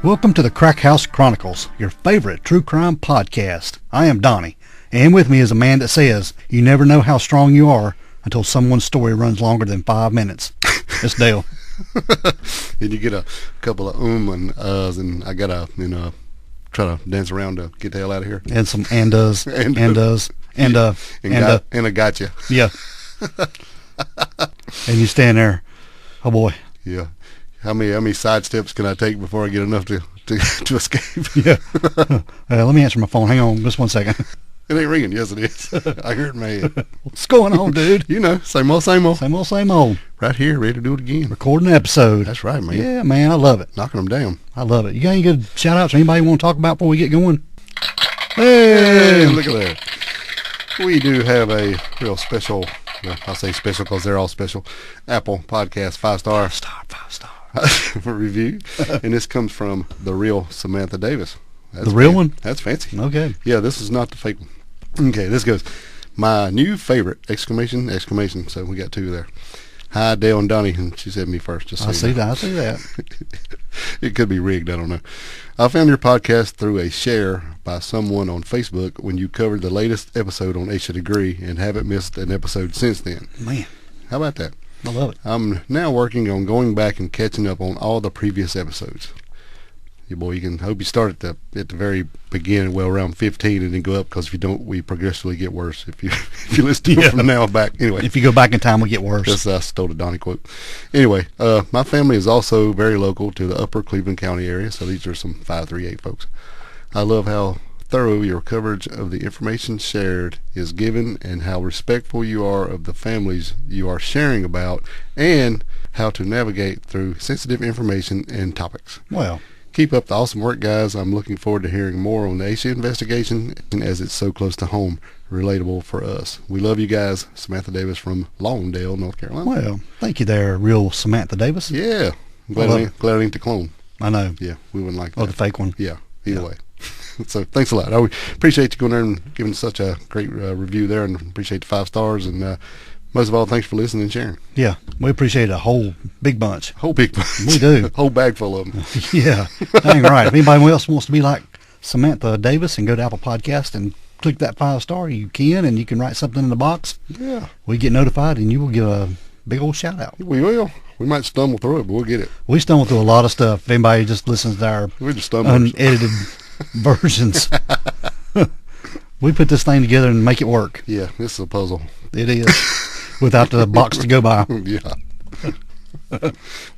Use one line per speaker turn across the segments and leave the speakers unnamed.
Welcome to the Crack House Chronicles, your favorite true crime podcast. I am Donnie, and with me is a man that says, you never know how strong you are until someone's story runs longer than 5 minutes. It's Dale.
And you get a couple of and uhs, and I gotta, try to dance around to get the hell out of here.
And some and does, and
I got you.
Yeah. And you stand there. Oh boy.
Yeah. How many side steps can I take before I get enough to escape?
Yeah. Let me answer my phone. Hang on just 1 second.
It ain't ringing. Yes, it is. I heard it in my head.
What's going on, dude?
Same old, same old.
Same old, same old.
Right here, ready to do it again.
Recording an episode.
That's right, man.
Yeah, man, I love it.
Knocking them down.
I love it. You got any good shout-outs or anybody you want to talk about before we get going?
Hey, look at that. We do have a real special, I say special because they're all special, Apple Podcast 5-star.
5-star.
Review. And this comes from the real Samantha Davis. That's
the real one?
That's fancy.
Okay.
Yeah, this is not the fake one. Okay, this goes. My new favorite! Exclamation, exclamation. So we got two there. Hi, Dale and Donnie. And she said me first. Just so
I see that.
It could be rigged. I don't know. I found your podcast through a share by someone on Facebook when you covered the latest episode on Ancient Degree and haven't missed an episode since then.
Man.
How about that?
I love it.
I'm now working on going back and catching up on all the previous episodes. You can hope you start at the very beginning, well, around 15, and then go up, because if you don't, we progressively get worse. If you listen to it from now back. Anyway.
If you go back in time, we get worse.
That's, I stole a Donnie quote. Anyway, my family is also very local to the upper Cleveland County area, so these are some 538 folks. I love how thorough your coverage of the information shared is given, and how respectful you are of the families you are sharing about, and how to navigate through sensitive information and topics.
Well,
keep up the awesome work, guys. I'm looking forward to hearing more on the Asia investigation, as it's so close to home, relatable for us. We love you guys. Samantha Davis from Lawndale, North Carolina.
Well, thank you there, real Samantha Davis.
Yeah. Glad I ain't the clone.
I know.
Yeah, we wouldn't like that.
Oh, the fake one.
Yeah, either way. So thanks a lot. I appreciate you going there and giving such a great review there, and appreciate the 5 stars, and most of all, thanks for listening and sharing.
Yeah, we appreciate a whole big bunch.
Whole big bunch.
We do.
Whole bag full of them.
Yeah, dang right. If anybody else wants to be like Samantha Davis and go to Apple Podcast and click that 5-star, you can, and you can write something in the box.
Yeah.
We get notified, and you will give a big old shout out.
We will. We might stumble through it, but we'll get it.
We stumble through a lot of stuff. If anybody just listens to our
We're just stumblers.
Unedited versions. We put this thing together and make it work.
Yeah, this is a puzzle.
It is. Without the box to go by.
Yeah.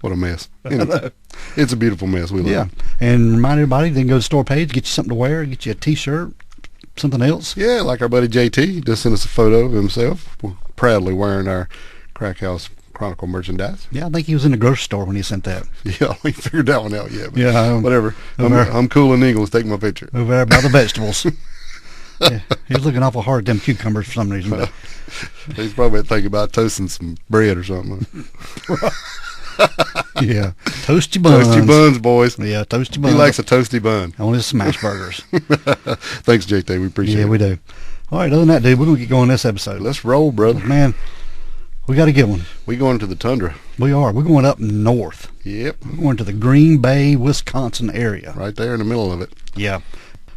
What a mess. Anyway, it's a beautiful mess. We love it.
And remind everybody, then go to the store page, get you something to wear, get you a t-shirt, something else.
Yeah, like our buddy JT just sent us a photo of himself proudly wearing our Crack House Chronicle merchandise.
Yeah, I think he was in the grocery store when he sent that.
Yeah, we figured that one out yet.
Yeah.
Whatever. I'm cool in English. Take my picture.
Over there by the vegetables. Yeah, he was looking awful hard at them cucumbers for some reason. But
he's probably thinking about toasting some bread or something.
Yeah. Toasty buns.
Toasty buns, boys.
Yeah, toasty buns.
He likes a toasty bun.
On his smash burgers.
Thanks, JT. We appreciate it.
Yeah, we do. All right, other than that, dude, we're going to get going this episode.
Let's roll, brother.
Man, we got to get one.
We going to the tundra.
We are. We're going up north.
Yep.
We're going to the Green Bay, Wisconsin area.
Right there in the middle of it.
Yeah.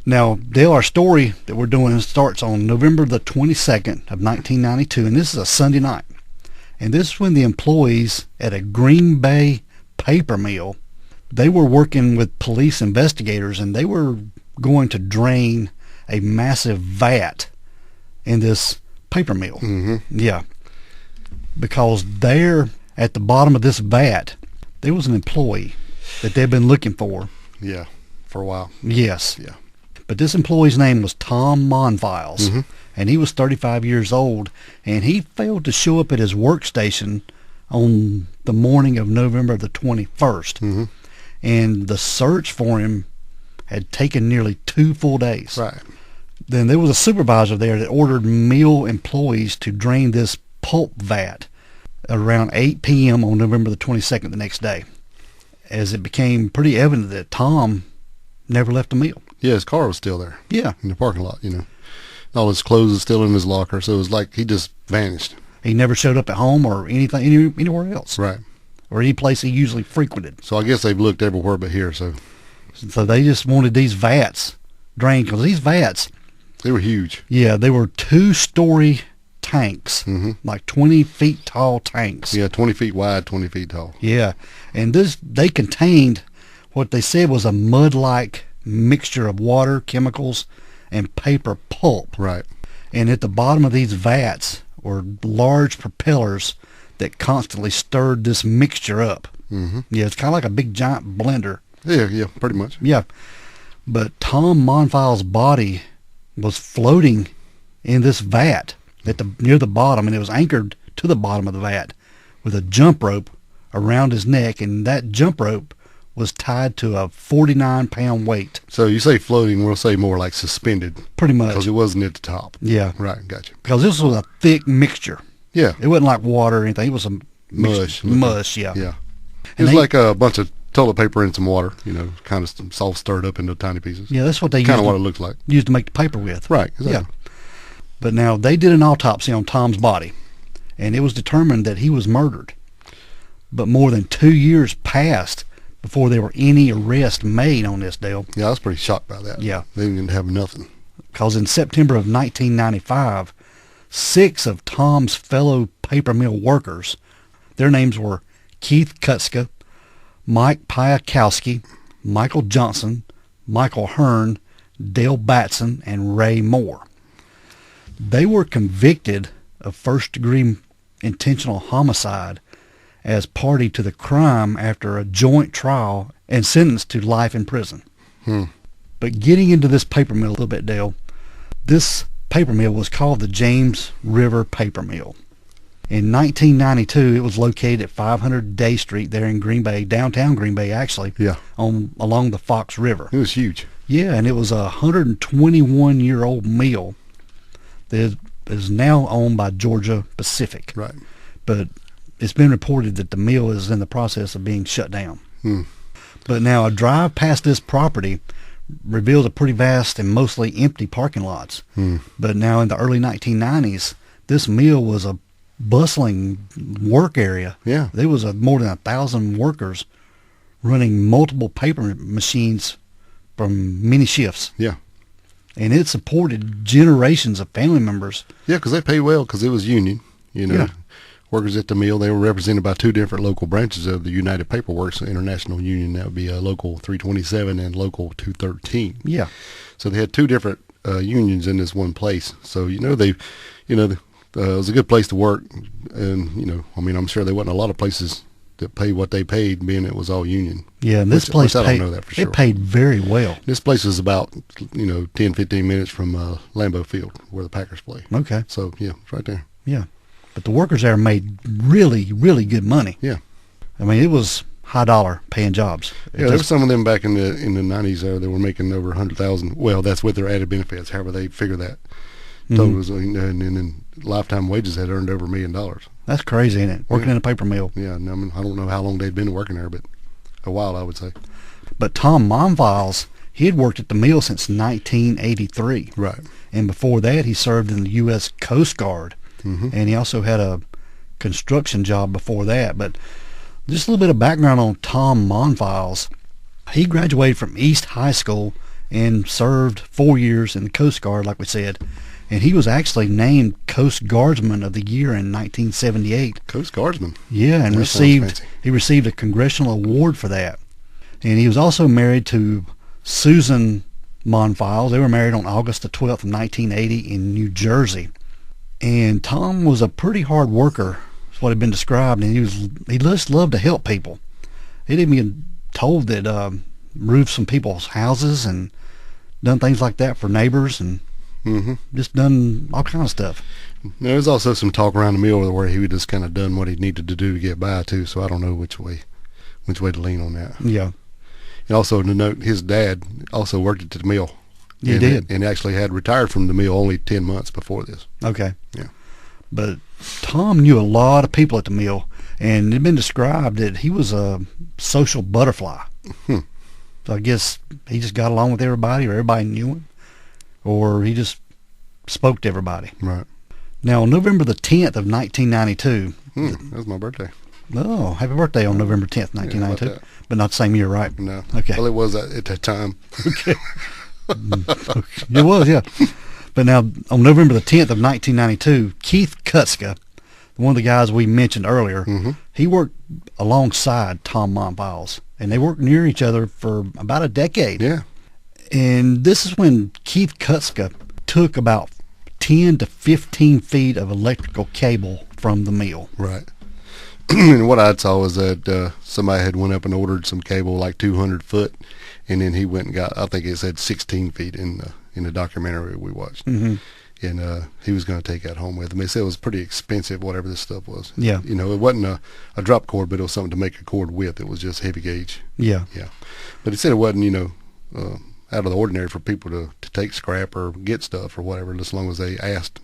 Now, Dale, our story that we're doing starts on November the 22nd of 1992, and this is a Sunday night. And this is when the employees at a Green Bay paper mill, they were working with police investigators, and they were going to drain a massive vat in this paper mill.
Mm-hmm.
Yeah. Because there at the bottom of this vat, there was an employee that they'd been looking for.
Yeah, for a while.
Yes.
Yeah.
But this employee's name was Tom Monfils, and he was 35 years old, and he failed to show up at his workstation on the morning of November the 21st. And the search for him had taken nearly 2 full days.
Right.
Then there was a supervisor there that ordered mill employees to drain this pulp vat around 8 p.m. on November the 22nd the next day, as it became pretty evident that Tom never left the mill.
Yeah, his car was still there.
Yeah.
In the parking lot, All his clothes was still in his locker, so it was like he just vanished.
He never showed up at home or anywhere else.
Right.
Or any place he usually frequented.
So I guess they've looked everywhere but here, so
So they just wanted these vats drained, because these vats,
They were huge.
yeah, they were 2-story tanks, like 20 feet tall tanks.
Yeah, 20 feet wide, 20 feet tall.
Yeah, and they contained what they said was a mud-like mixture of water, chemicals, and paper pulp.
Right.
And at the bottom of these vats were large propellers that constantly stirred this mixture up. Yeah, it's kind of like a big giant blender.
Yeah, pretty much.
Yeah, but Tom Monfils' body was floating in this vat near the bottom, and it was anchored to the bottom of the vat with a jump rope around his neck, and that jump rope was tied to a 49-pound weight.
So you say floating, we'll say more like suspended.
Pretty much.
Because it wasn't at the top.
Yeah.
Right, gotcha.
Because this was a thick mixture.
Yeah.
It wasn't like water or anything. It was a
Mush.
Mush, yeah.
Yeah. It was like a bunch of toilet paper and some water, kind of all stirred up into tiny pieces.
Yeah, that's what they
kind of what it looks like.
used to make the paper with.
Right, exactly.
Yeah. But now they did an autopsy on Tom's body, and it was determined that he was murdered. But more than 2 years passed before there were any arrests made on this deal.
Yeah, I was pretty shocked by that.
Yeah.
They didn't have nothing.
Because in September of 1995, 6 of Tom's fellow paper mill workers, their names were Keith Kutska, Mike Piakowski, Michael Johnson, Michael Hearn, Dale Batson, and Ray Moore. They were convicted of first-degree intentional homicide as party to the crime after a joint trial and sentenced to life in prison. But getting into this paper mill a little bit, Dale, this paper mill was called the James River Paper Mill. In 1992, it was located at 500 Day Street there in Green Bay, downtown Green Bay actually,
Yeah.
along the Fox River.
It was huge.
Yeah, and it was a 121-year-old mill that is now owned by Georgia Pacific.
Right.
But it's been reported that the mill is in the process of being shut down. But now a drive past this property reveals a pretty vast and mostly empty parking lots. But now in the early 1990s, this mill was a bustling work area.
Yeah.
There was more than 1,000 workers running multiple paper machines from many shifts.
Yeah.
And it supported generations of family members.
Yeah, because they pay well because it was union.
Yeah.
Workers at the mill, they were represented by 2 different local branches of the United Paperworks International Union. That would be Local 327 and Local 213.
Yeah.
So they had 2 different unions in this one place. So, it was a good place to work. And, I'm sure there wasn't a lot of places that pay what they paid, being it was all union.
Yeah, and this place
I
paid,
don't know that for sure.
it paid very well.
This place is about, 10, 15 minutes from Lambeau Field, where the Packers play.
Okay.
So, yeah, it's right there.
Yeah. But the workers there made really, really good money.
Yeah.
I mean, it was high dollar paying jobs.
Yeah, there were some of them back in the 90s that were making over 100,000. Well, that's with their added benefits, however they figure that. Totals, and then lifetime wages had earned over $1 million.
That's crazy, isn't it? Working in a paper mill.
Yeah, and I don't know how long they'd been working there, but a while, I would say.
But Tom Monfils, he had worked at the mill since 1983.
Right.
And before that, he served in the U.S. Coast Guard. And he also had a construction job before that. But just a little bit of background on Tom Monfils. He graduated from East High School and served 4 years in the Coast Guard, like we said. And he was actually named Coast Guardsman of the Year in 1978.
Coast Guardsman.
Yeah, and
That
he received a congressional award for that. And he was also married to Susan Monfils. They were married on August the 12th of 1980 in New Jersey. And Tom was a pretty hard worker, is what had been described, and he just loved to help people. He'd even been told that roofed some people's houses and done things like that for neighbors, and just done all kinds of stuff.
There was also some talk around the mill where he would just kind of done what he needed to do to get by too. So I don't know which way to lean on that.
Yeah.
And also to note, his dad also worked at the mill.
He did.
And actually had retired from the mill only 10 months before this.
Okay.
Yeah.
But Tom knew a lot of people at the mill, and it had been described that he was a social butterfly. So I guess he just got along with everybody, or everybody knew him, or he just spoke to everybody.
Right.
Now, on November the 10th of 1992...
That was my birthday.
Oh, happy birthday on November 10th,
Yeah, how about
1992.
that?
But not the same year, right?
No.
Okay.
Well, it was at that time.
Okay. It was, yeah. But now, on November the 10th of 1992, Keith Kutzka, one of the guys we mentioned earlier, he worked alongside Tom Monfils, and they worked near each other for about a decade.
Yeah.
And this is when Keith Kutzka took about 10 to 15 feet of electrical cable from the mill.
Right. And what I saw was that somebody had went up and ordered some cable, like 200 foot, and then he went and got, I think it said 16 feet in the documentary we watched.
Mm-hmm.
And he was going to take that home with him. They said it was pretty expensive, whatever this stuff was.
Yeah.
You know, it wasn't a drop cord, but it was something to make a cord with. It was just heavy gauge.
Yeah.
Yeah. But he said it wasn't, you know, out of the ordinary for people to take scrap or get stuff or whatever, as long as they asked.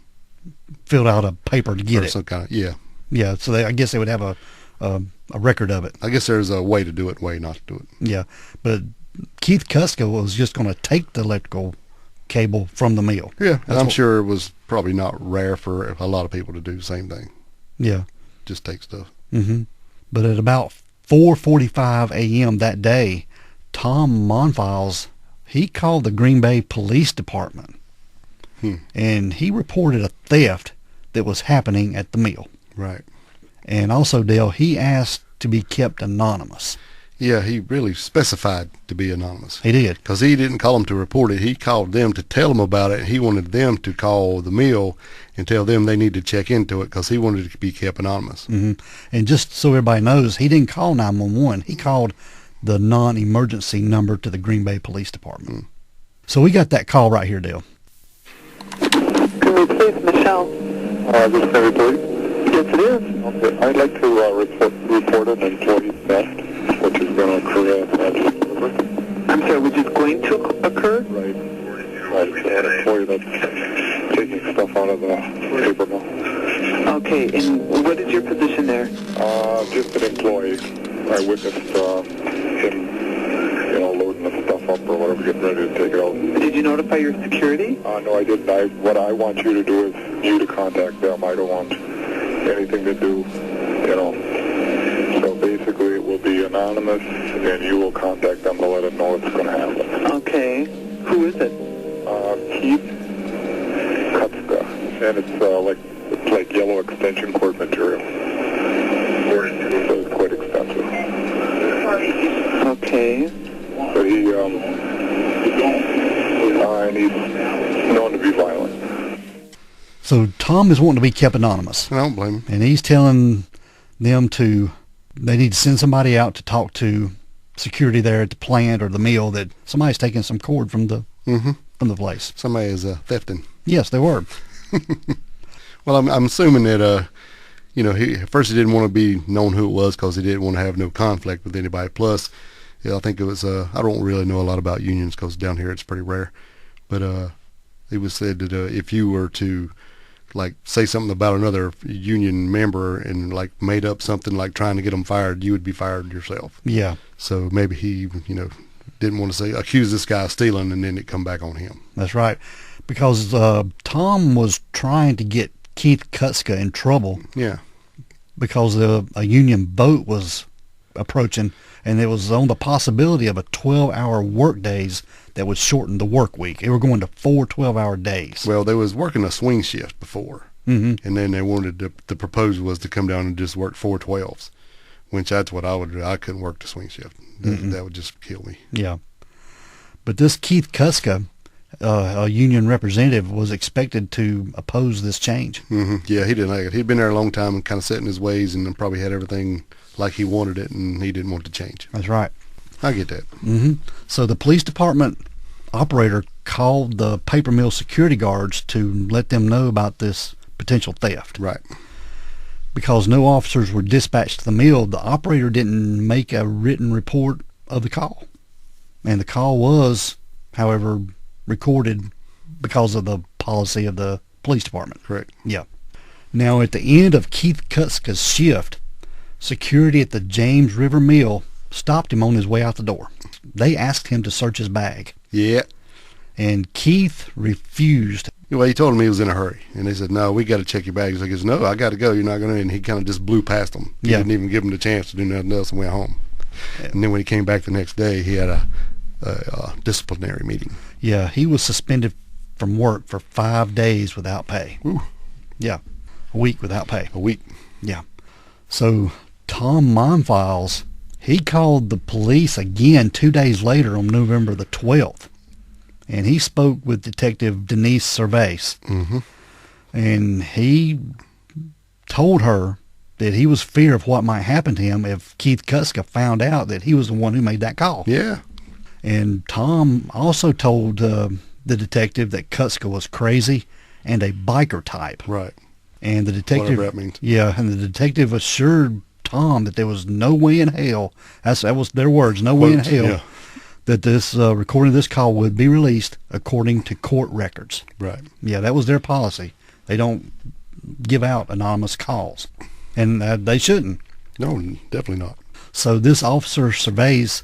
Filled out a paper to get
or
it.
some kind of, yeah.
Yeah, so I guess they would have a record of it.
I guess there's a way to do it, way not to do it.
Yeah, but Keith Kutzka was just going to take the electrical cable from the mill.
Yeah, and I'm sure it was probably not rare for a lot of people to do the same thing.
Yeah.
Just take stuff.
Mm-hmm. But at about 4:45 a.m. that day, Tom Monfils, he called the Green Bay Police Department, and he reported a theft that was happening at the mill.
Right.
And also, Dale, he asked to be kept anonymous.
Yeah, he really specified to be anonymous.
He did.
Because he didn't call them to report it. He called them to tell them about it. He wanted them to call the mill and tell them they need to check into it because he wanted it to be kept anonymous.
Mm-hmm. And just so everybody knows, he didn't call 911. He called the non-emergency number to the Green Bay Police Department. So we got that call right here, Dale.
Can we please, Michelle?
This is Mary, please.
Yes, it is.
Okay. I'd like to report an employee theft, which is going to occur at the
I'm sorry, which is going to occur?
Right. Right. An employee that's taking stuff out of the paper mill.
Okay, and what is your position there?
Just an employee. I witnessed him, loading the stuff up or whatever, getting ready to take it out.
Did you notify your security?
No, I didn't. What I want you to do is you to contact them. I don't want anything to do, So basically it will be anonymous, and you will contact them to let them know what's going to happen.
Okay. Who is it?
Keith Kutzka, and it's like yellow extension cord material. So it's quite expensive.
Okay.
But he's known to be violent.
So Tom is wanting to be kept anonymous.
I don't blame him.
And he's telling them they need to send somebody out to talk to security there at the plant or the mill that somebody's taking some cord from the place.
Somebody is thefting.
Yes, they were.
Well, I'm assuming that at first he didn't want to be known who it was because he didn't want to have no conflict with anybody. Plus, I think it was I don't really know a lot about unions because down here it's pretty rare. But it was said that if you were to say something about another union member and made up something trying to get them fired, you would be fired yourself.
Yeah.
So maybe he didn't want to accuse this guy of stealing and then it come back on him.
That's right. Because Tom was trying to get Keith Kutzka in trouble.
Yeah.
Because a union boat was approaching, and it was on the possibility of a 12-hour work days that would shorten the work week. They were going to 4 12-hour days.
Well, they was working a swing shift before, and then they wanted the proposal was to come down and just work 4 12s, which that's what I would do. I couldn't work the swing shift. That would just kill me.
Yeah. But this Keith Kutzka, a union representative, was expected to oppose this change.
Yeah, he didn't like it. He'd been there a long time and kind of set in his ways and probably had everything like he wanted it, and he didn't want to change.
That's right.
I get that.
So the police department operator called the paper mill security guards to let them know about this potential theft.
Right.
Because no officers were dispatched to the mill, the operator didn't make a written report of the call. And the call was, however, recorded because of the policy of the police department.
Correct.
Yeah. Now, at the end of Keith Kutzka's shift, security at the James River Mill stopped him on his way out the door. They asked him to search his bag.
Yeah.
And Keith refused.
Well, he told him he was in a hurry, and they said, "No, we got to check your bags." He goes, "No, I got to go. You're not going to." And he kind of just blew past them. He
Yeah.
didn't even give them the chance to do nothing else and went home. And then when he came back the next day, he had a disciplinary meeting.
Yeah, he was suspended from work for 5 days without pay.
Ooh.
Yeah, a week without pay.
A week.
Yeah. So Tom Monfils, he called the police again 2 days later on November the 12th. And he spoke with Detective Denise Cervais.
Mm-hmm.
And he told her that he was fear of what might happen to him if Keith Kutzka found out that he was the one who made that call.
Yeah.
And Tom also told the detective that Kutzka was crazy and a biker type.
Right.
And the detective,
Whatever that means.
yeah, and the detective assured Tom that there was no way in hell, that was their words, no way in
Quotes,
hell,
yeah.
that this recording of this call would be released according to court records.
Right.
Yeah, that was their policy. They don't give out anonymous calls, and they shouldn't.
No, definitely not.
So this officer surveys,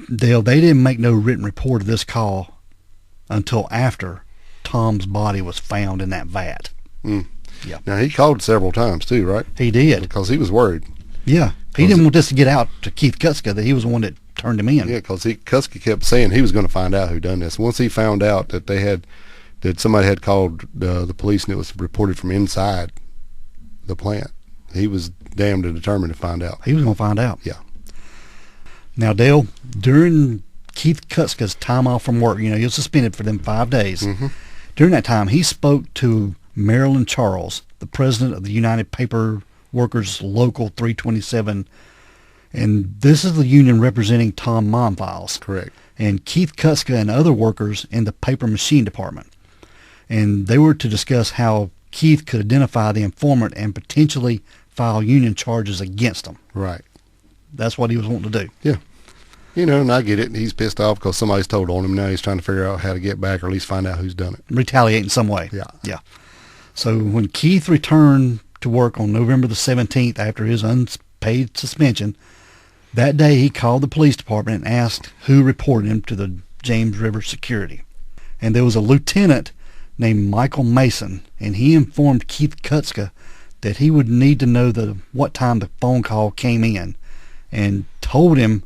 they didn't make no written report of this call until after Tom's body was found in that vat.
Mm.
Yeah.
Now, he called several times, too, right?
He did.
Because he was worried.
Yeah. He didn't want this to get out to Keith Kutzka that he was the one that turned him in.
Yeah, because Kutzka kept saying he was going to find out who done this. Once he found out that that somebody had called the police and it was reported from inside the plant, he was damned and determined to find out.
He was going to find out.
Yeah.
Now, Dale, during Keith Kutzka's time off from work, he was suspended for them 5 days.
Mm-hmm.
During that time, he spoke to Marilyn Charles, the president of the United Paper Workers Local 327, and this is the union representing Tom Monfils.
Correct.
And Keith Kutzka and other workers in the paper machine department. And they were to discuss how Keith could identify the informant and potentially file union charges against him.
Right.
That's what he was wanting to do.
Yeah. And I get it. He's pissed off because somebody's told on him. Now he's trying to figure out how to get back or at least find out who's done it.
Retaliate in some way.
Yeah.
Yeah. So when Keith returned to work on November the 17th after his unpaid suspension, that day he called the police department and asked who reported him to the James River Security. And there was a lieutenant named Michael Mason, and he informed Keith Kutzka that he would need to know what time the phone call came in, and told him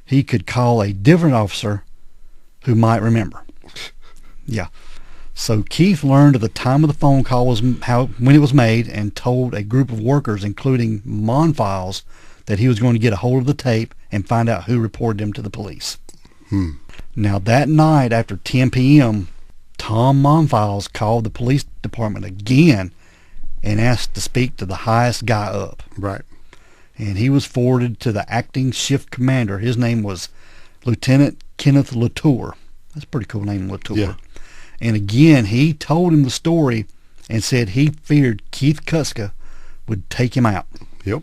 he could call a different officer who might remember. Yeah. So Keith learned of the time of the phone call when it was made, and told a group of workers, including Monfils, that he was going to get a hold of the tape and find out who reported him to the police. Now that night after 10 p.m., Tom Monfils called the police department again and asked to speak to the highest guy up.
Right.
And he was forwarded to the acting shift commander. His name was Lieutenant Kenneth Latour. That's a pretty cool name, Latour.
Yeah.
And again, he told him the story and said he feared Keith Kutzka would take him out.
Yep.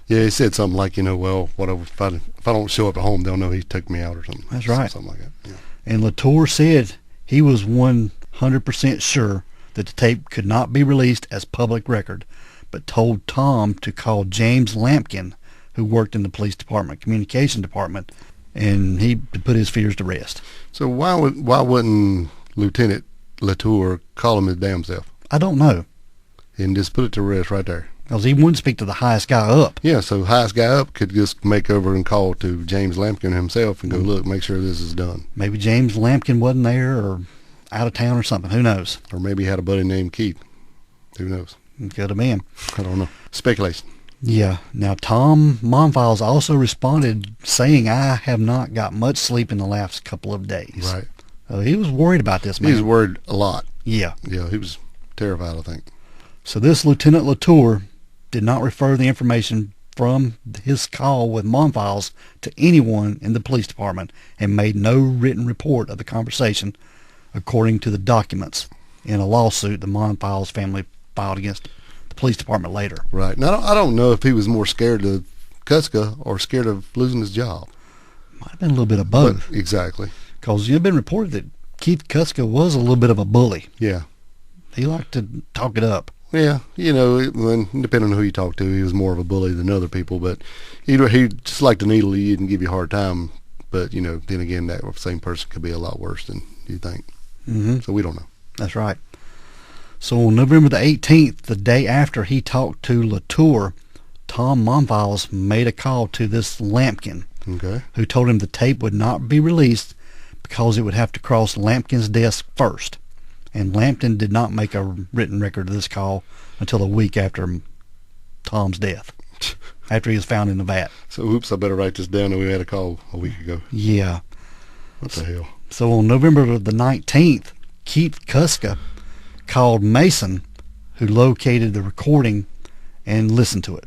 Yeah, he said something like, well, if I don't show up at home, they'll know he took me out or something.
That's right.
Something like that. Yeah.
And Latour said he was 100% sure that the tape could not be released as public record, but told Tom to call James Lampkin, who worked in the police department, communication department, and he to put his fears to rest.
So why wouldn't Lieutenant Latour call him his damn self
I don't know,
and just put it to rest right there?
because he wouldn't speak to the highest guy up.
Yeah, so highest guy up could just make over and call to James Lampkin himself and go, look, make sure this is done.
Maybe James Lampkin wasn't there or out of town or something. Who knows?
Or maybe he had a buddy named Keith. Who knows?
Could have been.
I don't know. Speculation.
Yeah. Now, Tom Monfils also responded saying, I have not got much sleep in the last couple of days.
Right.
He was worried about this, man.
He was worried a lot.
Yeah.
Yeah, he was terrified, I think.
So this Lieutenant Latour did not refer the information from his call with Monfils to anyone in the police department and made no written report of the conversation, according to the documents in a lawsuit the Monfils family filed against the police department later.
Right. Now, I don't know if he was more scared of Kutzka or scared of losing his job.
Might have been a little bit of both.
But, exactly.
Because it's been reported that Keith Kutzka was a little bit of a bully.
Yeah.
He liked to talk it up.
Yeah, depending on who you talk to, he was more of a bully than other people, but he just liked to needle you and give you a hard time. But, then again, that same person could be a lot worse than you think.
Mm-hmm.
So we don't know.
That's right. So on November the 18th, the day after he talked to Latour, Tom Monfils made a call to this Lampkin,
Okay.
who told him the tape would not be released because it would have to cross Lampkin's desk first. And Lampkin did not make a written record of this call until a week after Tom's death, after he was found in the vat.
So, oops, I better write this down. And we had a call a week ago.
Yeah.
What the hell?
So on November the 19th, Keith Kuska called Mason, who located the recording and listened to it.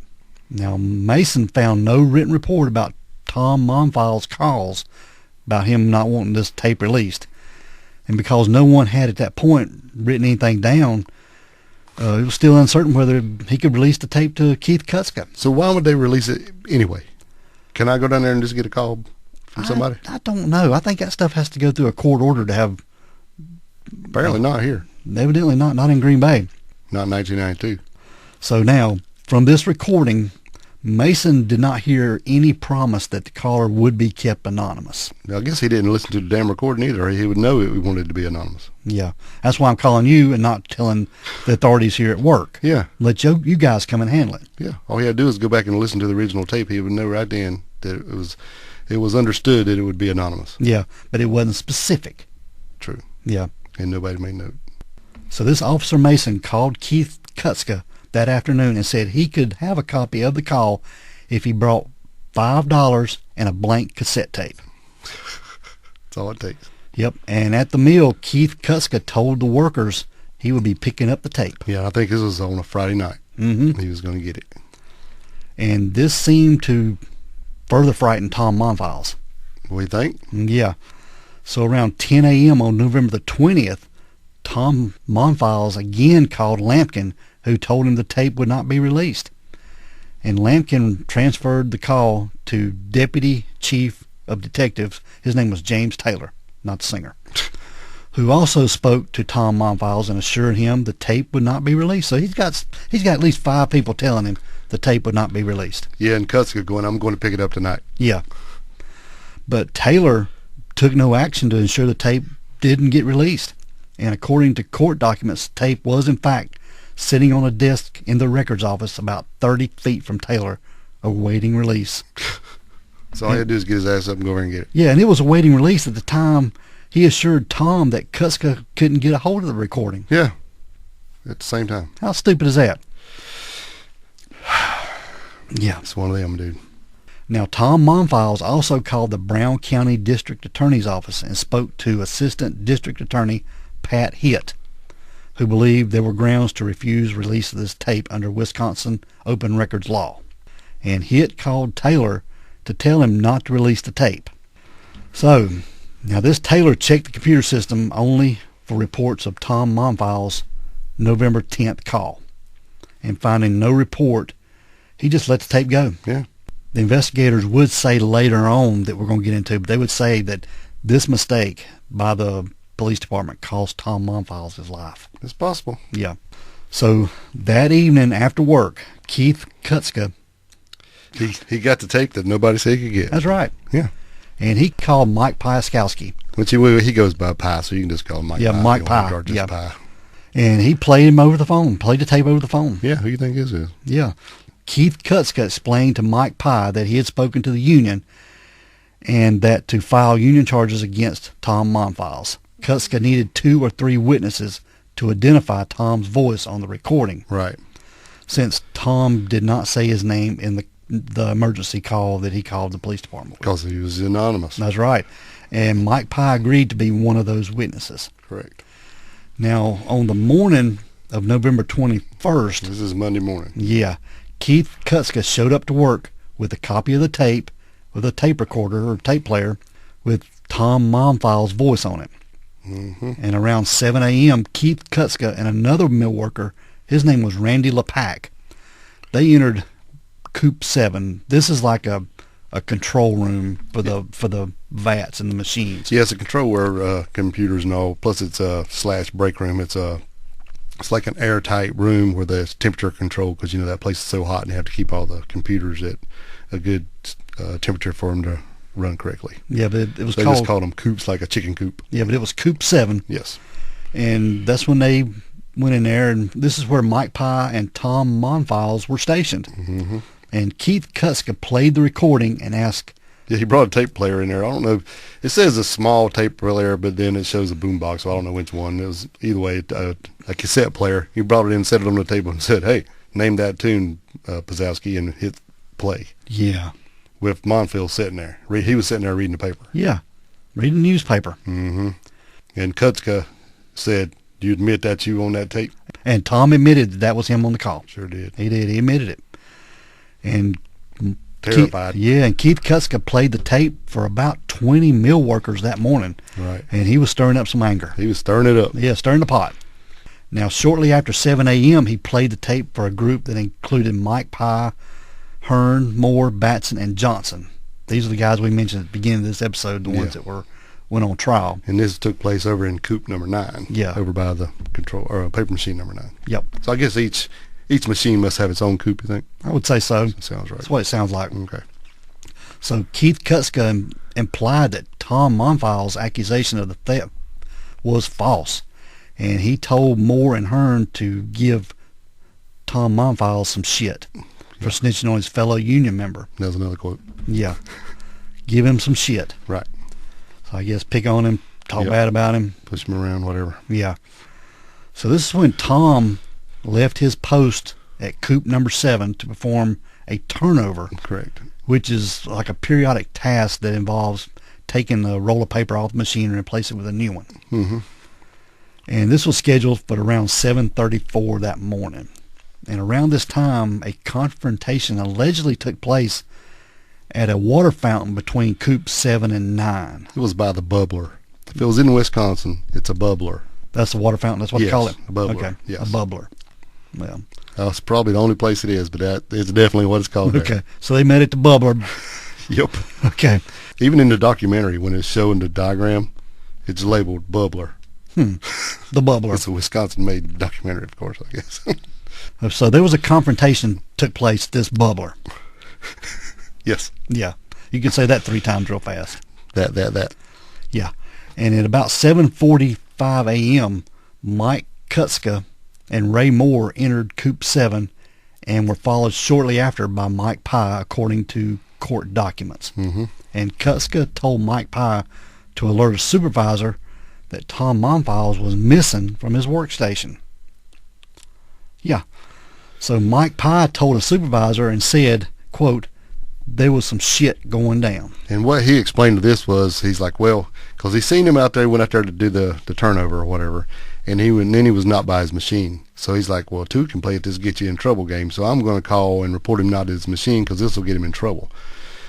Now, Mason found no written report about Tom Monfils' calls about him not wanting this tape released. And because no one had at that point written anything down, it was still uncertain whether he could release the tape to Keith Kuska.
So why would they release it anyway? Can I go down there and just get a call from somebody?
I don't know. I think that stuff has to go through a court order to have.
Apparently not here.
Evidently not in Green Bay.
Not in 1992.
So now, from this recording, Mason did not hear any promise that the caller would be kept anonymous.
Now, I guess he didn't listen to the damn recording either, or he would know it wanted to be anonymous.
Yeah. That's why I'm calling you and not telling the authorities here at work.
Yeah.
Let you guys come and handle it.
Yeah. All he had to do is go back and listen to the original tape. He would know right then that it was understood that it would be anonymous.
Yeah, but it wasn't specific.
True.
Yeah.
And nobody made note.
So this Officer Mason called Keith Kuska that afternoon and said he could have a copy of the call if he brought $5 and a blank cassette tape.
That's all it takes.
Yep. And at the mill, Keith Kuska told the workers he would be picking up the tape.
Yeah, I think this was on a Friday night.
Mm-hmm.
He was going to get it.
And this seemed to further frighten Tom Monfils.
What do you think?
Yeah. So around 10 a.m. on November the 20th, Tom Monfils again called Lampkin, who told him the tape would not be released. And Lampkin transferred the call to Deputy Chief of Detectives. His name was James Taylor, not the singer, who also spoke to Tom Monfils and assured him the tape would not be released. So he's got at least 5 people telling him the tape would not be released.
Yeah, and Kutzka going, I'm going to pick it up tonight.
Yeah. But Taylor took no action to ensure the tape didn't get released. And according to court documents, the tape was in fact sitting on a desk in the records office about 30 feet from Taylor, awaiting release.
So all he had to do is get his ass up and go over and get it.
Yeah, and it was awaiting release at the time. He assured Tom that Kuska couldn't get a hold of the recording.
Yeah, at the same time.
How stupid is that? Yeah.
It's one of them, dude.
Now, Tom Monfils also called the Brown County District Attorney's Office and spoke to Assistant District Attorney Pat Hitt, who believed there were grounds to refuse release of this tape under Wisconsin open records law. And Hitt called Taylor to tell him not to release the tape. So, now this Taylor checked the computer system only for reports of Tom Monfils' November 10th call. And finding no report, he just let the tape go.
Yeah.
The investigators would say later on that we're going to get into, but they would say that this mistake by the police department cost Tom Monfils his life.
It's possible.
Yeah. So that evening after work, Keith Kutzka.
He got the tape that nobody said he could get.
That's right.
Yeah.
And he called Mike Piaskowski.
Which he goes by Pie, so you can just call him Mike
Yeah,
Pie.
Mike
You don't have to
Pie.
guard just
Yeah.
Pie.
And he played him over the phone, played the tape over the phone.
Yeah, who do you think his is?
Yeah. Keith Kutzka explained to Mike Pye that he had spoken to the union and that to file union charges against Tom Monfils, Kutzka needed 2 or 3 witnesses to identify Tom's voice on the recording.
Right.
Since Tom did not say his name in the emergency call that he called the police department with.
Because he was anonymous.
That's right. And Mike Pye agreed to be one of those witnesses.
Correct.
Now, on the morning of November 21st,
This is Monday morning.
yeah, Keith Kutzka showed up to work with a copy of the tape, with a tape recorder or tape player, with Tom Monfils' voice on it.
Mm-hmm.
And around 7 a.m., Keith Kutzka and another mill worker, his name was Randy LePack, they entered Coop 7. This is like a control room for the vats and the machines.
Yeah, it's a control where computers and all. Plus, it's a / break room. It's like an airtight room where there's temperature control because that place is so hot and you have to keep all the computers at a good temperature for them to run correctly.
Yeah, but it was
They
called.
just called them coops, like a chicken coop.
Yeah, but it was Coop 7,
Yes.
and that's when they went in there, and this is where Mike Pye and Tom Monfils were stationed.
Mm-hmm.
And Keith Kutzka played the recording and asked,
Yeah, he brought a tape player in there. I don't know. It says a small tape player, but then it shows a boombox, so I don't know which one. It was either way a cassette player. He brought it in, set it on the table, and said, "Hey, name that tune, Pazowski," and hit play.
yeah,
With Monfils sitting there. He was sitting there reading the paper.
yeah, reading the newspaper.
Mm-hmm. And Kutzka said, "Do you admit that you on that tape?"
And Tom admitted that was him on the call.
Sure did.
He did. He admitted it. And
Terrified.
and Keith Kutzka played the tape for about 20 mill workers that morning.
Right.
And he was stirring up some anger.
He was stirring it up.
Yeah, stirring the pot. Now, shortly after 7 a.m., he played the tape for a group that included Mike Pye, Hearn, Moore, Batson, and Johnson. These are the guys we mentioned at the beginning of this episode, the ones that went on trial.
And this took place over in coop number 9.
Yeah.
Over by the paper machine number 9.
Yep.
So I guess each machine must have its own coop, you think?
I would say so.
That sounds right.
That's what it sounds like.
Okay.
So Keith Kutzka implied that Tom Monfils' accusation of the theft was false, and he told Moore and Hearn to give Tom Monfils some shit for snitching on his fellow union member.
That was another quote.
Yeah. Give him some shit.
Right.
So I guess pick on him, talk
Yep.
bad about him.
Push him around, whatever.
Yeah. So this is when Tom left his post at coop number 7 to perform a turnover,
Correct.
which is like a periodic task that involves taking a roll of paper off the machine and replace it with a new one.
Mm-hmm.
And this was scheduled for around 7:34 that morning. And around this time, a confrontation allegedly took place at a water fountain between coop 7 and 9.
It was by the bubbler. If it was in Wisconsin, it's a bubbler.
That's the water fountain. That's what they
Yes,
call it.
a bubbler.
Okay.
Yes.
A bubbler. Well,
That's probably the only place it is, but that is definitely what it's called.
okay. So they met at the bubbler.
There. Yep.
Okay.
Even in the documentary, when it's showing the diagram, it's labeled bubbler.
The bubbler.
It's a Wisconsin-made documentary, of course, I guess.
So there was a confrontation took place at this bubbler.
Yes.
Yeah. You can say that 3 times real fast.
That.
Yeah. And at about 7:45 a.m., Mike Kutzka and Ray Moore entered coop 7 and were followed shortly after by Mike Pye, according to court documents.
Mm-hmm.
And Kutzka told Mike Pye to alert a supervisor that Tom Monfils was missing from his workstation. Yeah. So Mike Pye told a supervisor and said, quote, there was some shit going down.
And what he explained to this was, he's like, well, because he seen him out there, went out there to do the turnover or whatever, and then he was not by his machine. So he's like, well, 2 can play at this get you in trouble game, so I'm going to call and report him not at his machine because this will get him in trouble.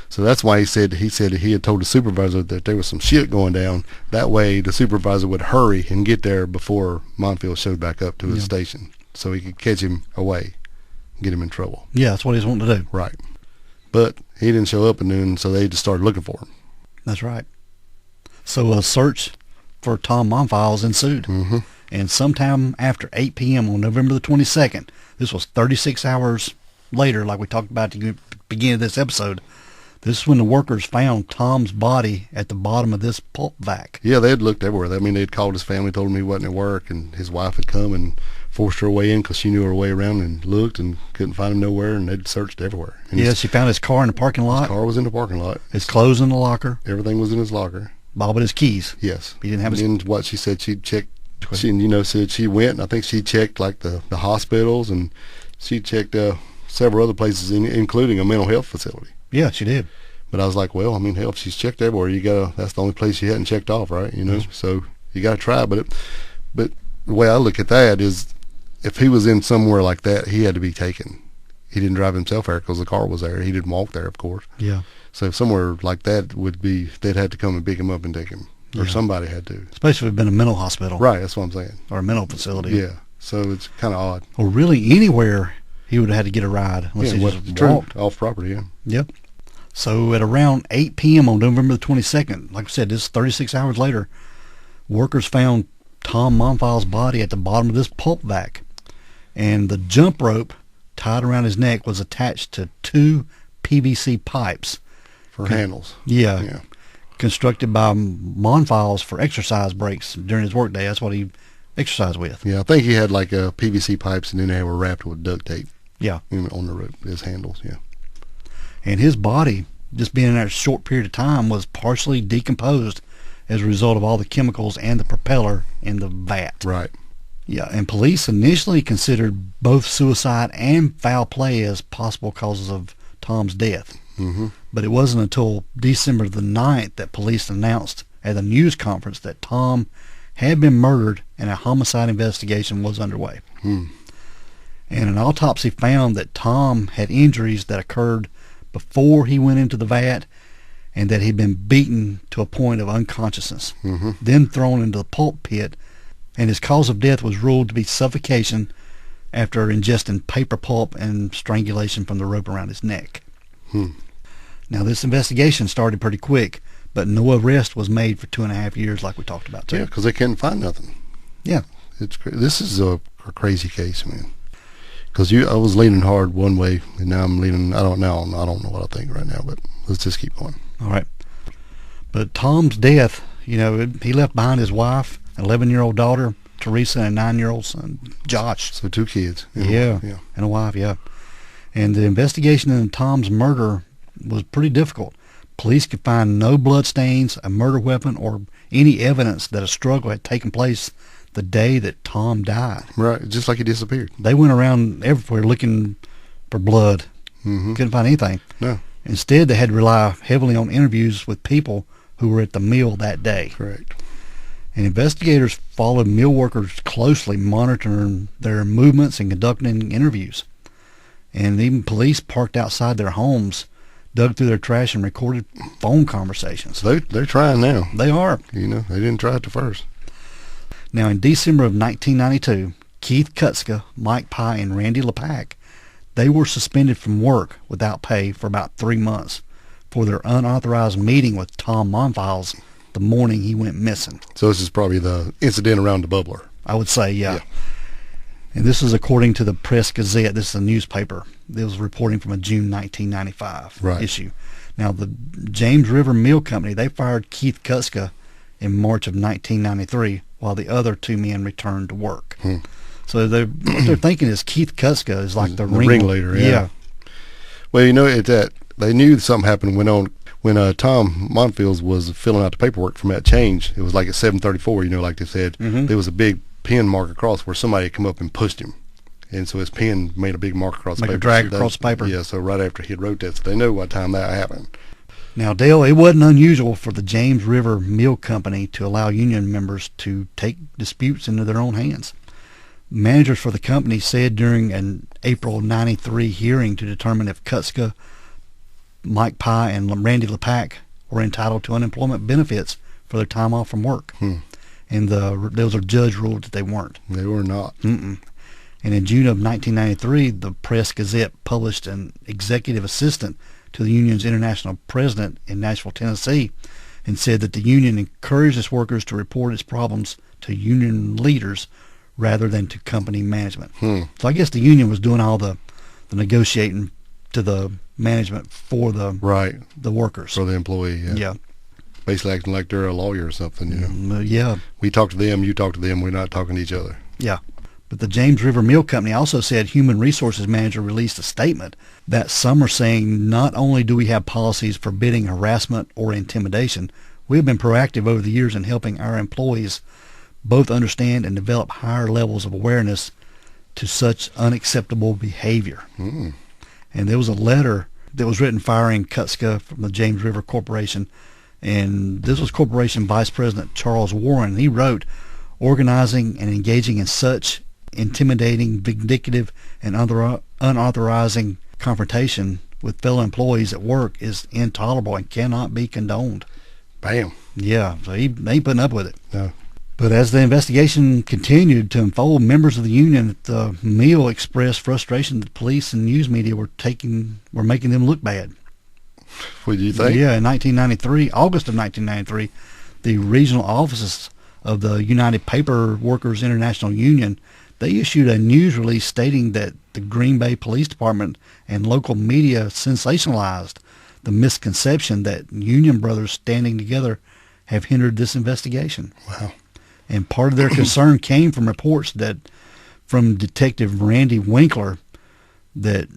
So that's why he said he had told the supervisor that there was some shit going down. That way the supervisor would hurry and get there before Monfils showed back up to his station, so he could catch him away and get him in trouble.
Yeah, that's what he's wanting to do.
Right. But he didn't show up, and then so they just started looking for him.
That's right. So a search for Tom Monfils ensued.
Mm-hmm.
And sometime after 8 p.m. on November the 22nd, this was 36 hours later, like we talked about at the beginning of this episode, this is when the workers found Tom's body at the bottom of this pulp vac.
Yeah, they had looked everywhere. I mean, they had called his family, told him he wasn't at work, and his wife had come and forced her way in because she knew her way around and looked and couldn't find him nowhere, and they'd searched everywhere. And
Yeah, she found his car in the parking lot,
his car was in the parking lot.
his clothes in the locker,
Everything was in his locker.
all but his keys.
Yes.
He didn't have his...
And what she said, she checked, she said she went, and I think she checked like the hospitals, and she checked several other places, including a mental health facility.
Yeah, she did.
But I was like, well, I mean, hell, if she's checked everywhere, that's the only place she hadn't checked off, right? You know, so you got to try. But the way I look at that is, if he was in somewhere like that, he had to be taken. He didn't drive himself there because the car was there. He didn't walk there, of course.
Yeah.
So somewhere like that would be, they'd have to come and pick him up and take him, or somebody had to.
Especially if it had been a mental hospital.
Right, that's what I'm saying.
Or a mental facility.
Yeah, so it's kind of odd.
Or really anywhere he would have had to get a ride unless he just
true,
walked.
off property, yeah.
Yep. So at around 8 p.m. on November the 22nd, like I said, this is 36 hours later, workers found Tom Monfils' body at the bottom of this pulp vac. And the jump rope tied around his neck was attached to 2 PVC pipes.
for handles.
Yeah. Constructed by Monfils for exercise breaks during his workday. That's what he exercised with.
Yeah, I think he had like PVC pipes, and then they were wrapped with duct tape.
Yeah.
On the rope, his handles. Yeah.
And his body, just being in that short period of time, was partially decomposed as a result of all the chemicals and the propeller in the vat.
Right.
Yeah, and police initially considered both suicide and foul play as possible causes of Tom's death.
Mm-hmm.
But it wasn't until December the 9th that police announced at a news conference that Tom had been murdered and a homicide investigation was underway.
Hmm.
And an autopsy found that Tom had injuries that occurred before he went into the vat, and that he'd been beaten to a point of unconsciousness, then thrown into the pulp pit, and his cause of death was ruled to be suffocation after ingesting paper pulp and strangulation from the rope around his neck. Now, this investigation started pretty quick, but no arrest was made for 2.5 years, like we talked about, too.
Yeah, because they couldn't find nothing.
Yeah.
This is a crazy case, man. Because I was leaning hard one way, and now I'm leaning. I don't know what I think right now, but let's just keep going.
All right. But Tom's death, he left behind his wife, an 11-year-old daughter, Teresa, and a 9-year-old son, Josh.
So 2 kids.
Yeah, and a wife, yeah. And the investigation into Tom's murder was pretty difficult. Police could find no blood stains, a murder weapon, or any evidence that a struggle had taken place the day that Tom died.
Right, just like he disappeared.
They went around everywhere looking for blood. Couldn't find anything.
No.
Instead, they had to rely heavily on interviews with people who were at the mill that day.
Correct.
And investigators followed mill workers closely, monitoring their movements and conducting interviews. And even police parked outside their homes dug through their trash and recorded phone conversations.
So they're trying now.
They are.
They didn't try it at first.
Now, in December of 1992, Keith Kutska, Mike Pye, and Randy LePack, they were suspended from work without pay for about 3 months for their unauthorized meeting with Tom Monfils the morning he went missing.
So this is probably the incident around the bubbler.
I would say, yeah. And this is according to the Press Gazette. This is a newspaper. It was reporting from a June 1995 issue. Now, the James River Mill Company, they fired Keith Kutska in March of 1993 while the other 2 men returned to work. So what they're thinking is Keith Kutska is like the
ringleader. Yeah. Well, they knew something happened when Tom Monfils was filling out the paperwork from that change. It was like at 7:34. Like they said, there was a big pin mark across where somebody had come up and pushed him, and so his pen made a big mark across the paper.
Like a drag across the paper.
Yeah. So right after he had wrote that, so they know what time that happened.
Now, Dale, it wasn't unusual for the James River Mill Company to allow union members to take disputes into their own hands. Managers for the company said during an April 93 hearing to determine if Kutska, Mike Pye, and Randy LePack were entitled to unemployment benefits for their time off from work. And there was a judge ruled that they weren't.
They were not.
And in June of 1993, the Press Gazette published an executive assistant to the union's international president in Nashville, Tennessee, and said that the union encouraged its workers to report its problems to union leaders rather than to company management. So I guess the union was doing all the negotiating to the management for the workers.
For the employee,
yeah.
Basically acting like they're a lawyer or something,
Yeah.
We talk to them, you talk to them, we're not talking to each other.
Yeah. But the James River Mill Company also said human resources manager released a statement that summer saying, not only do we have policies forbidding harassment or intimidation, we have been proactive over the years in helping our employees both understand and develop higher levels of awareness to such unacceptable behavior. And there was a letter that was written firing Kutska from the James River Corporation, and this was Corporation Vice President Charles Warren. He wrote, organizing and engaging in such intimidating, vindictive, and unauthorizing confrontation with fellow employees at work is intolerable and cannot be condoned.
Bam.
Yeah, so he ain't putting up with it.
No.
But as the investigation continued to unfold, members of the union at the mill expressed frustration that police and news media were making them look bad.
What do you think?
Yeah, in August of 1993, the regional offices of the United Paper Workers International Union, they issued a news release stating that the Green Bay Police Department and local media sensationalized the misconception that union brothers standing together have hindered this investigation.
Wow.
And part of their concern came from reports that from Detective Randy Winkler that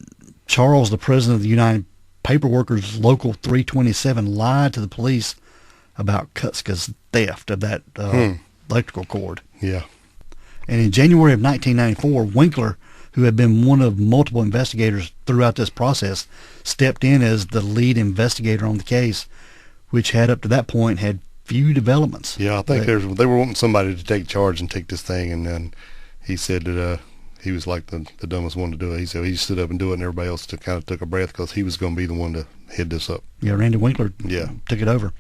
Charles, the president of the United Paperworkers Local 327, lied to the police about Kutska's theft of that electrical cord.
Yeah.
And in January of 1994, Winkler, who had been one of multiple investigators throughout this process, stepped in as the lead investigator on the case, which had up to that point had few developments.
Yeah, I think they were wanting somebody to take charge and take this thing, and then he said that he was like the dumbest one to do it. He said he stood up and do it, and everybody else kind of took a breath because he was going to be the one to head this up.
Yeah, Randy Winkler took it over.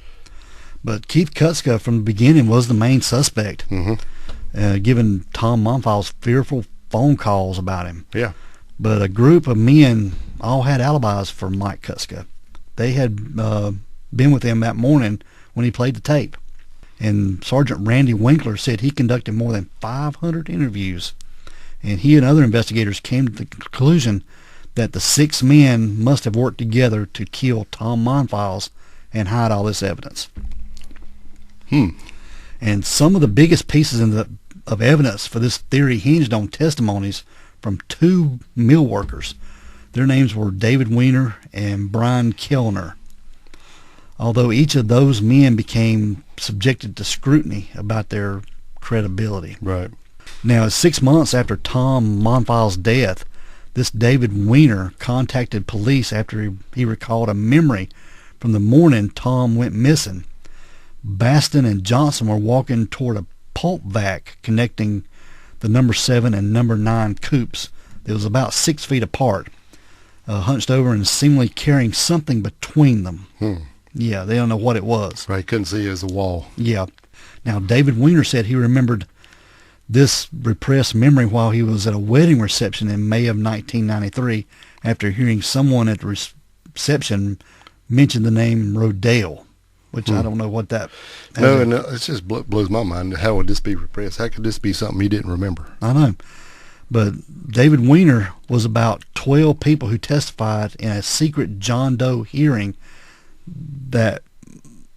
But Keith Kutska from the beginning was the main suspect, giving Tom Monfils fearful phone calls about him.
Yeah.
But a group of men all had alibis for Mike Kutska. They had been with him that morning when he played the tape. And Sergeant Randy Winkler said he conducted more than 500 interviews. And he and other investigators came to the conclusion that the 6 men must have worked together to kill Tom Monfils and hide all this evidence. And some of the biggest pieces of evidence for this theory hinged on testimonies from 2 mill workers. Their names were David Weiner and Brian Kellner. Although each of those men became subjected to scrutiny about their credibility.
Right.
Now, 6 months after Tom Monfils' death, this David Weiner contacted police after he recalled a memory from the morning Tom went missing. Baston and Johnson were walking toward a pulp vac connecting the number 7 and number 9 coops that was about 6 feet apart, hunched over and seemingly carrying something between them. Yeah, they don't know what it was.
Right, couldn't see it as a wall.
Yeah. Now, David Weiner said he remembered this repressed memory while he was at a wedding reception in May of 1993 after hearing someone at the reception mention the name Rodale, which I don't know what that...
No, and it just blows my mind. How would this be repressed? How could this be something he didn't remember?
I know. But David Weiner was about 12 people who testified in a secret John Doe hearing that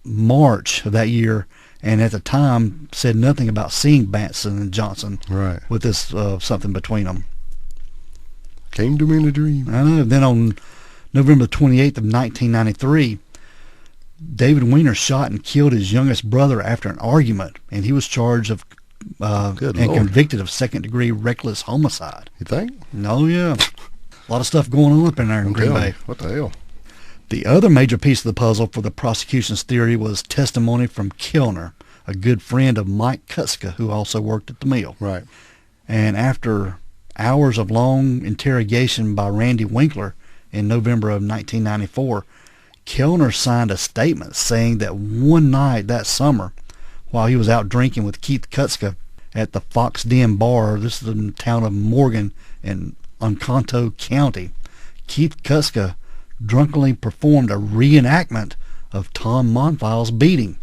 March of that year, and at the time said nothing about seeing Batson and Johnson with this something between them.
Came to me in a dream.
I know. Then on November 28th of 1993, David Weiner shot and killed his youngest brother after an argument, and he was charged of convicted of second-degree reckless homicide.
You think?
No, yeah. A lot of stuff going on up in there in Green Bay.
What the hell?
The other major piece of the puzzle for the prosecution's theory was testimony from Kellner, a good friend of Mike Kutska, who also worked at the mill.
Right.
And after hours of long interrogation by Randy Winkler in November of 1994, Kellner signed a statement saying that one night that summer, while he was out drinking with Keith Kutska at the Fox Den Bar, this is in the town of Morgan in Oconto County, Keith Kutska drunkenly performed a reenactment of Tom Monfils' beating,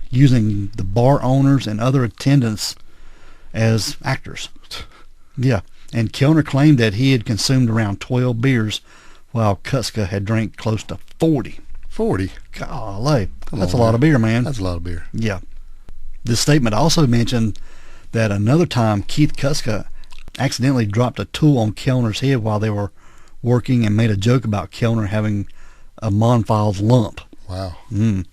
using the bar owners and other attendants as actors. Yeah, and Kellner claimed that he had consumed around 12 beers while Kutska had drank close to 40.
40?
Golly, that's a lot of beer, man.
That's a lot of beer.
Yeah. This statement also mentioned that another time Keith Kutska accidentally dropped a tool on Kellner's head while they were working and made a joke about Kellner having a Monfils lump.
Wow.
And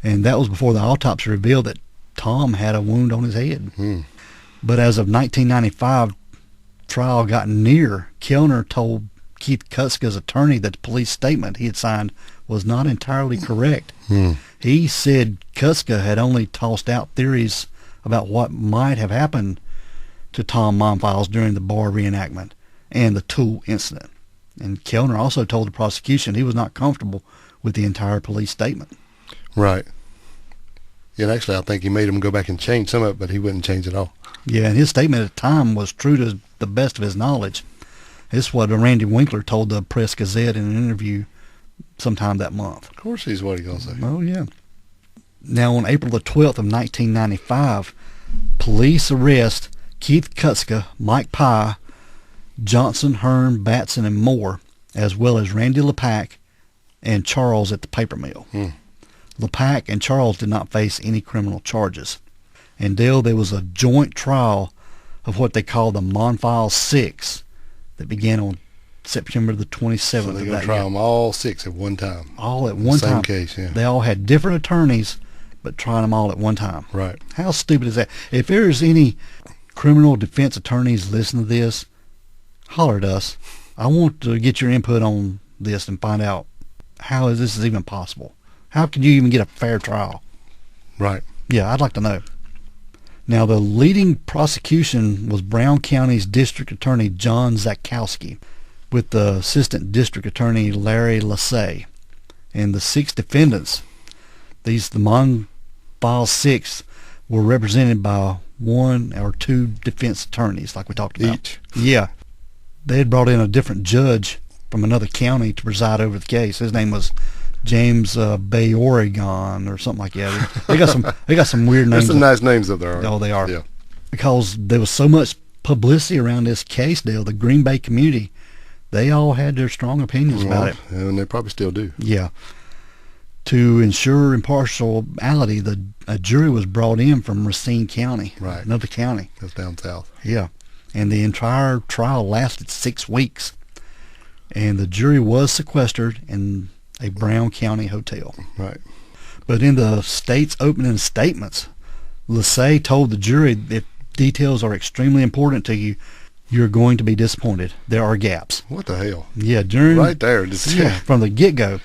that was before the autopsy revealed that Tom had a wound on his head. But as of 1995, trial got near, Kellner told Keith Kutska's attorney that the police statement he had signed was not entirely correct. He said Kutska had only tossed out theories about what might have happened to Tom Monfils during the bar reenactment and the tool incident. And Kellner also told the prosecution he was not comfortable with the entire police statement.
Right. Yeah, and actually I think he made him go back and change some of it, but he wouldn't change it all.
Yeah, and his statement at the time was true to the best of his knowledge. This is what Randy Winkler told the Press Gazette in an interview sometime that month.
Of course he's what he's going to say.
Oh, yeah. Now, on April the 12th of 1995, police arrest Keith Kutska, Mike Pye, Johnson, Hearn, Batson, and Moore, as well as Randy LePack and Charles at the paper mill. LePac and Charles did not face any criminal charges. And Dale, there was a joint trial of what they call the Monfils Six that began on September the 27th.
So they're going to try them all 6 at one time.
All at one time.
Same case, yeah.
They all had different attorneys, but trying them all at one time.
Right.
How stupid is that? If there's any criminal defense attorneys listening to this, holler at us. I want to get your input on this and find out how is this even possible. How could you even get a fair trial?
Right.
Yeah, I'd like to know. Now, the leading prosecution was Brown County's District Attorney John Zakowski, with the Assistant District Attorney Larry Lassay. And the 6 defendants, the Monfils 6, were represented by 1 or 2 defense attorneys, like we talked about.
Each.
Yeah. They had brought in a different judge from another county to preside over the case. His name was James Bay Oregon or something like that. They got some weird names.
There's some nice names up there.
Oh, they are.
Yeah.
Because there was so much publicity around this case deal, the Green Bay community, they all had their strong opinions about it.
And they probably still do.
Yeah. To ensure impartiality, a jury was brought in from Racine County,
Right.
another county.
That's down south.
Yeah. And the entire trial lasted 6 weeks. And the jury was sequestered in a Brown County hotel.
Right.
But in the state's opening statements, Lassay told the jury, if details are extremely important to you, you're going to be disappointed. There are gaps.
What the hell?
Yeah, during
Right there.
from the get-go.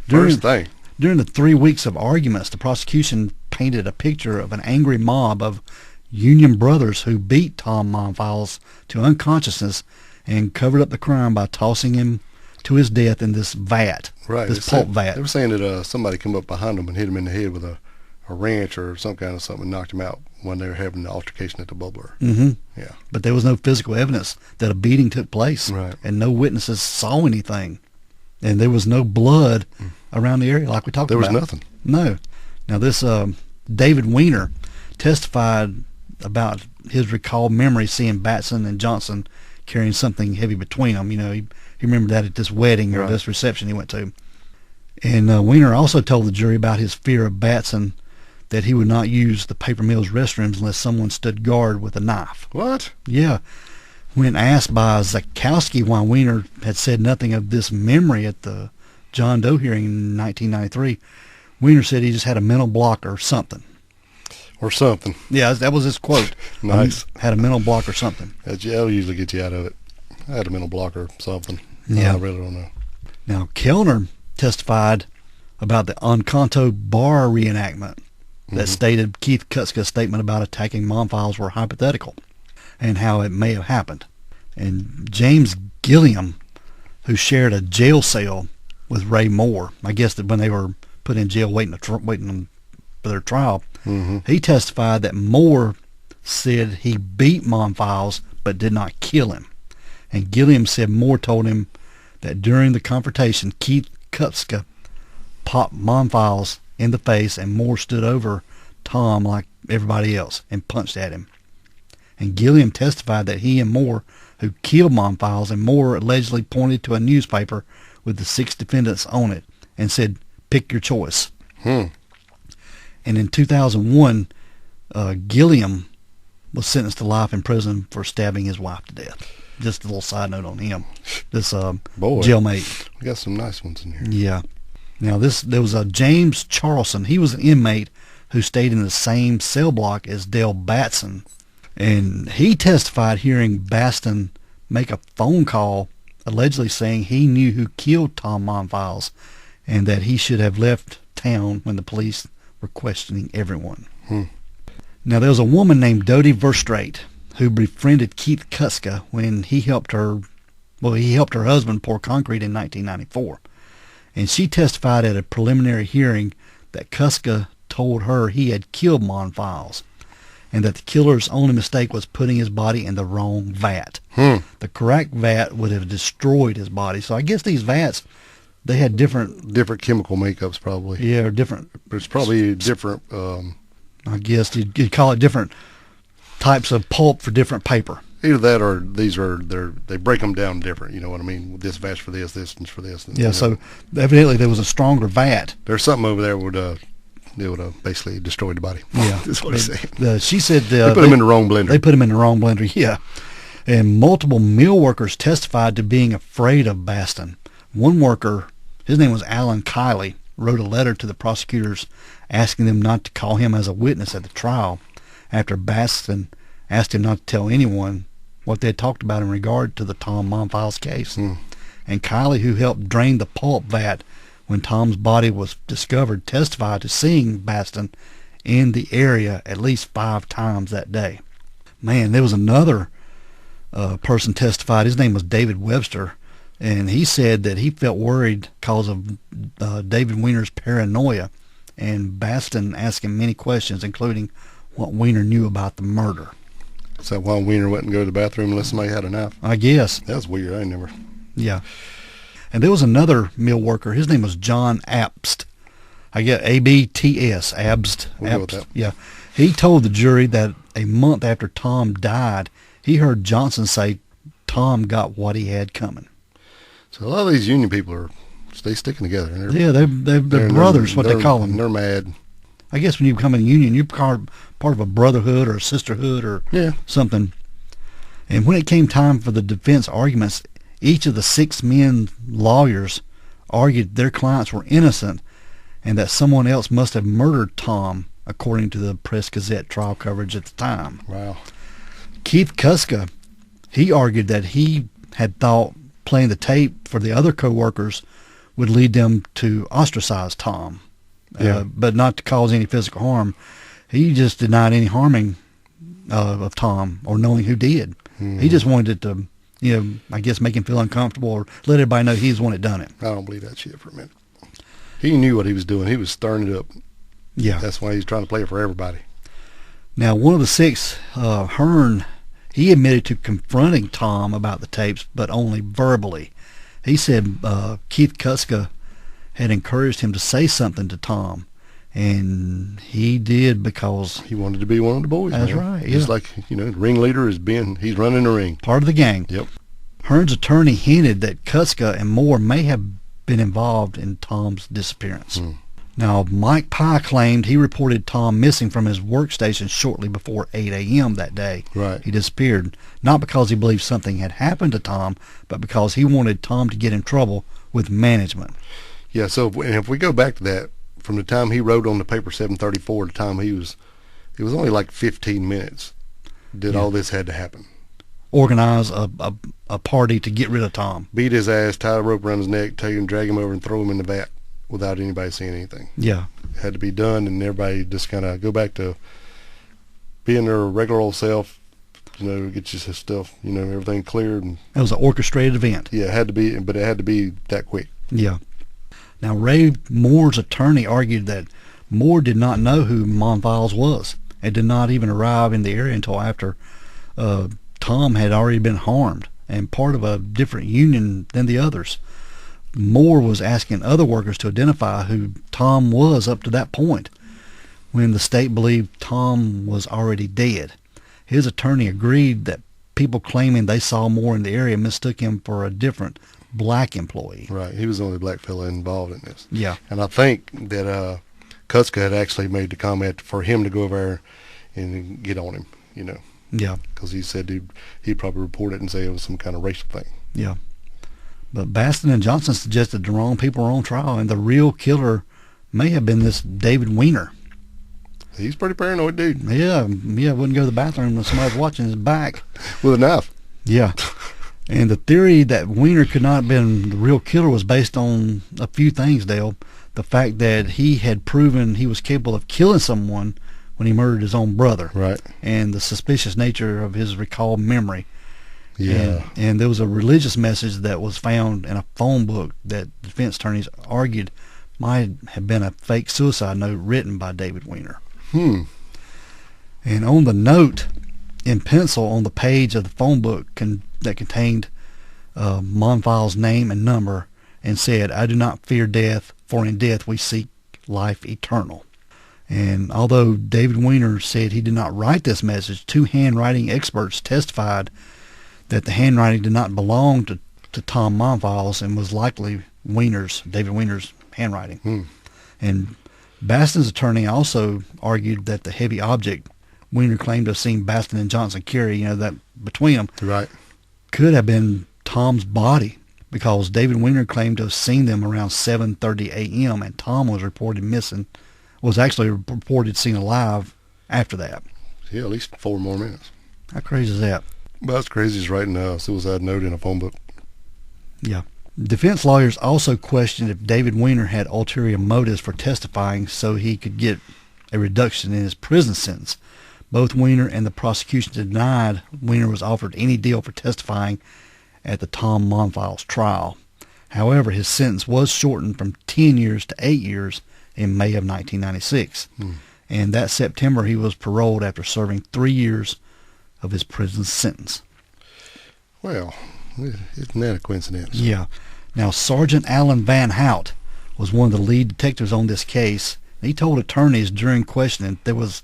First thing.
During the 3 weeks of arguments, the prosecution painted a picture of an angry mob of Union brothers who beat Tom Monfils to unconsciousness and covered up the crime by tossing him to his death in this vat,
Right.
this pulp vat.
They were saying that somebody come up behind him and hit him in the head with a wrench or some kind of something and knocked him out when they were having the altercation at the bubbler.
Mm-hmm.
Yeah.
But there was no physical evidence that a beating took place,
Right.
and no witnesses saw anything. And there was no blood around the area like we talked
There
about.
was nothing.
No. Now this David Weiner testified about his recalled memory seeing Batson and Johnson carrying something heavy between them. You know, he remembered that at this wedding or
Right.
this reception he went to. And Weiner also told the jury about his fear of Batson, that he would not use the paper mill's restrooms unless someone stood guard with a knife.
What?
Yeah. When asked by Zakowski why Weiner had said nothing of this memory at the John Doe hearing in 1993, Weiner said he just had a mental block or something.
Or something.
Yeah, that was his quote.
Nice.
Had a mental block or something.
That'll usually get you out of it. I had a mental block or something.
Yeah.
I really don't know.
Now, Kellner testified about the Encanto bar reenactment that stated Keith Kutzka's statement about attacking Monfils were hypothetical and how it may have happened. And James Gilliam, who shared a jail cell with Ray Moore, I guess that when they were put in jail waiting for their trial, he testified that Moore said he beat Monfils but did not kill him. And Gilliam said Moore told him that during the confrontation, Keith Kutzka popped Monfils in the face and Moore stood over Tom like everybody else and punched at him. And Gilliam testified that he and Moore, who killed Monfils, and Moore allegedly pointed to a newspaper with the 6 defendants on it and said, "Pick your choice." And in 2001, Gilliam was sentenced to life in prison for stabbing his wife to death. Just a little side note on him. This
Boy.
jailmate.
We got some nice ones in here.
Yeah. Now there was a James Charlson. He was an inmate who stayed in the same cell block as Dale Batson, and he testified hearing Baston make a phone call allegedly saying he knew who killed Tom Monfils and that he should have left town when the police were questioning everyone. Now there was a woman named Dodie Verstrate who befriended Keith Kutzka when he helped her husband pour concrete in 1994. And she testified at a preliminary hearing that Kutzka told her he had killed Monfils and that the killer's only mistake was putting his body in the wrong vat. The correct vat would have destroyed his body. So I guess these vats, they had different
chemical makeups probably.
Yeah, different.
It's probably different.
I guess you'd call it different types of pulp for different paper.
Either that or they break them down different. You know what I mean? This vat's for this one's for this. And,
Yeah, so evidently there was a stronger vat.
there's something over there would basically destroy the body.
Yeah.
That's what he said.
She said
They put them in the wrong blender.
They put him in the wrong blender, yeah. And multiple mill workers testified to being afraid of Baston. One worker, his name was Alan Kiley, wrote a letter to the prosecutors asking them not to call him as a witness at the trial after Baston asked him not to tell anyone what they had talked about in regard to the Tom Monfils case. And Kiley, who helped drain the pulp vat when Tom's body was discovered, testified to seeing Baston in the area at least 5 times that day. Man, there was another person testified. His name was David Webster, and he said that he felt worried because of David Weiner's paranoia, and Baston asked him many questions, including what Weiner knew about the murder.
So why Weiner wouldn't go to the bathroom unless somebody had a knife?
I guess.
That was weird. I never.
Yeah. And there was another mill worker. His name was John Abst. I get Abts, Abst.
We'll go with that.
Yeah. He told the jury that a month after Tom died, he heard Johnson say Tom got what he had coming.
So a lot of these union people they sticking together. And
Yeah, they're brothers, what they call them.
They're mad.
I guess when you become a union, you're part of a brotherhood or a sisterhood or something. And when it came time for the defense arguments, each of the 6 men lawyers argued their clients were innocent and that someone else must have murdered Tom, according to the Press-Gazette trial coverage at the time.
Wow.
Keith Kuska, he argued that he had thought playing the tape for the other co-workers would lead them to ostracize Tom, but not to cause any physical harm. He just denied any harming of Tom or knowing who did. He just wanted it to, I guess make him feel uncomfortable or let everybody know he's the one that done it.
I don't believe that shit for a minute. He knew what he was doing. He was stirring it up.
Yeah.
That's why he's trying to play it for everybody.
Now, one of the 6, Hearn, he admitted to confronting Tom about the tapes, but only verbally. He said Keith Kuska had encouraged him to say something to Tom, and he did because
he wanted to be one of the boys.
That's
man.
right.
Just like the ringleader he's running the ring.
Part of the gang.
Yep.
Hearn's attorney hinted that Kuska and Moore may have been involved in Tom's disappearance. Now, Mike Pye claimed he reported Tom missing from his workstation shortly before 8 a.m. that day.
Right.
He disappeared, not because he believed something had happened to Tom, but because he wanted Tom to get in trouble with management.
Yeah, so if we go back to that, from the time he wrote on the paper 734 to the time it was only like 15 minutes did all this had to happen.
Organize a party to get rid of Tom.
Beat his ass, tie a rope around his neck, take him, drag him over, and throw him in the vat without anybody seeing anything.
Yeah.
It had to be done, and everybody just kind of go back to being their regular old self, get your stuff, everything cleared. And
it was an orchestrated event.
Yeah, it had to be, but it had to be that quick.
Yeah. Now, Ray Moore's attorney argued that Moore did not know who Monfils was and did not even arrive in the area until after Tom had already been harmed and part of a different union than the others. Moore was asking other workers to identify who Tom was up to that point, when the state believed Tom was already dead. His attorney agreed that people claiming they saw Moore in the area mistook him for a different black employee.
Right. He was the only black fella involved in this.
Yeah.
And I think that Kuska had actually made the comment for him to go over there and get on him,
Yeah.
Because he said he'd probably report it and say it was some kind of racial thing.
Yeah. But Baston and Johnson suggested the wrong people were on trial, and the real killer may have been this David Weiner.
He's a pretty paranoid dude.
Yeah, wouldn't go to the bathroom when somebody's watching his back.
With a knife.
Yeah. And the theory that Weiner could not have been the real killer was based on a few things, Dale. The fact that he had proven he was capable of killing someone when he murdered his own brother.
Right.
And the suspicious nature of his recalled memory.
Yeah.
And there was a religious message that was found in a phone book that defense attorneys argued might have been a fake suicide note written by David Weiner. And on the note in pencil on the page of the phone book that contained Monfils' name and number and said, "I do not fear death, for in death we seek life eternal." And although David Weiner said he did not write this message, 2 handwriting experts testified that the handwriting did not belong to Tom Monfils and was likely David Weiner's handwriting. And Baston's attorney also argued that the heavy object Weiner claimed to have seen Baston and Johnson carry, that between them,
Right.
could have been Tom's body, because David Weiner claimed to have seen them around 7:30 a.m. and Tom was actually reported seen alive after that.
Yeah, at least 4 more minutes.
How crazy is that?
But that's crazy is writing a suicide note in a phone book.
Yeah. Defense lawyers also questioned if David Weiner had ulterior motives for testifying so he could get a reduction in his prison sentence. Both Weiner and the prosecution denied Weiner was offered any deal for testifying at the Tom Monfils trial. However, his sentence was shortened from 10 years to 8 years in May of 1996. And that September he was paroled after serving 3 years of his prison sentence.
Well, isn't that a coincidence?
Yeah. Now, Sergeant Alan Van Hout was one of the lead detectives on this case. He told attorneys during questioning there was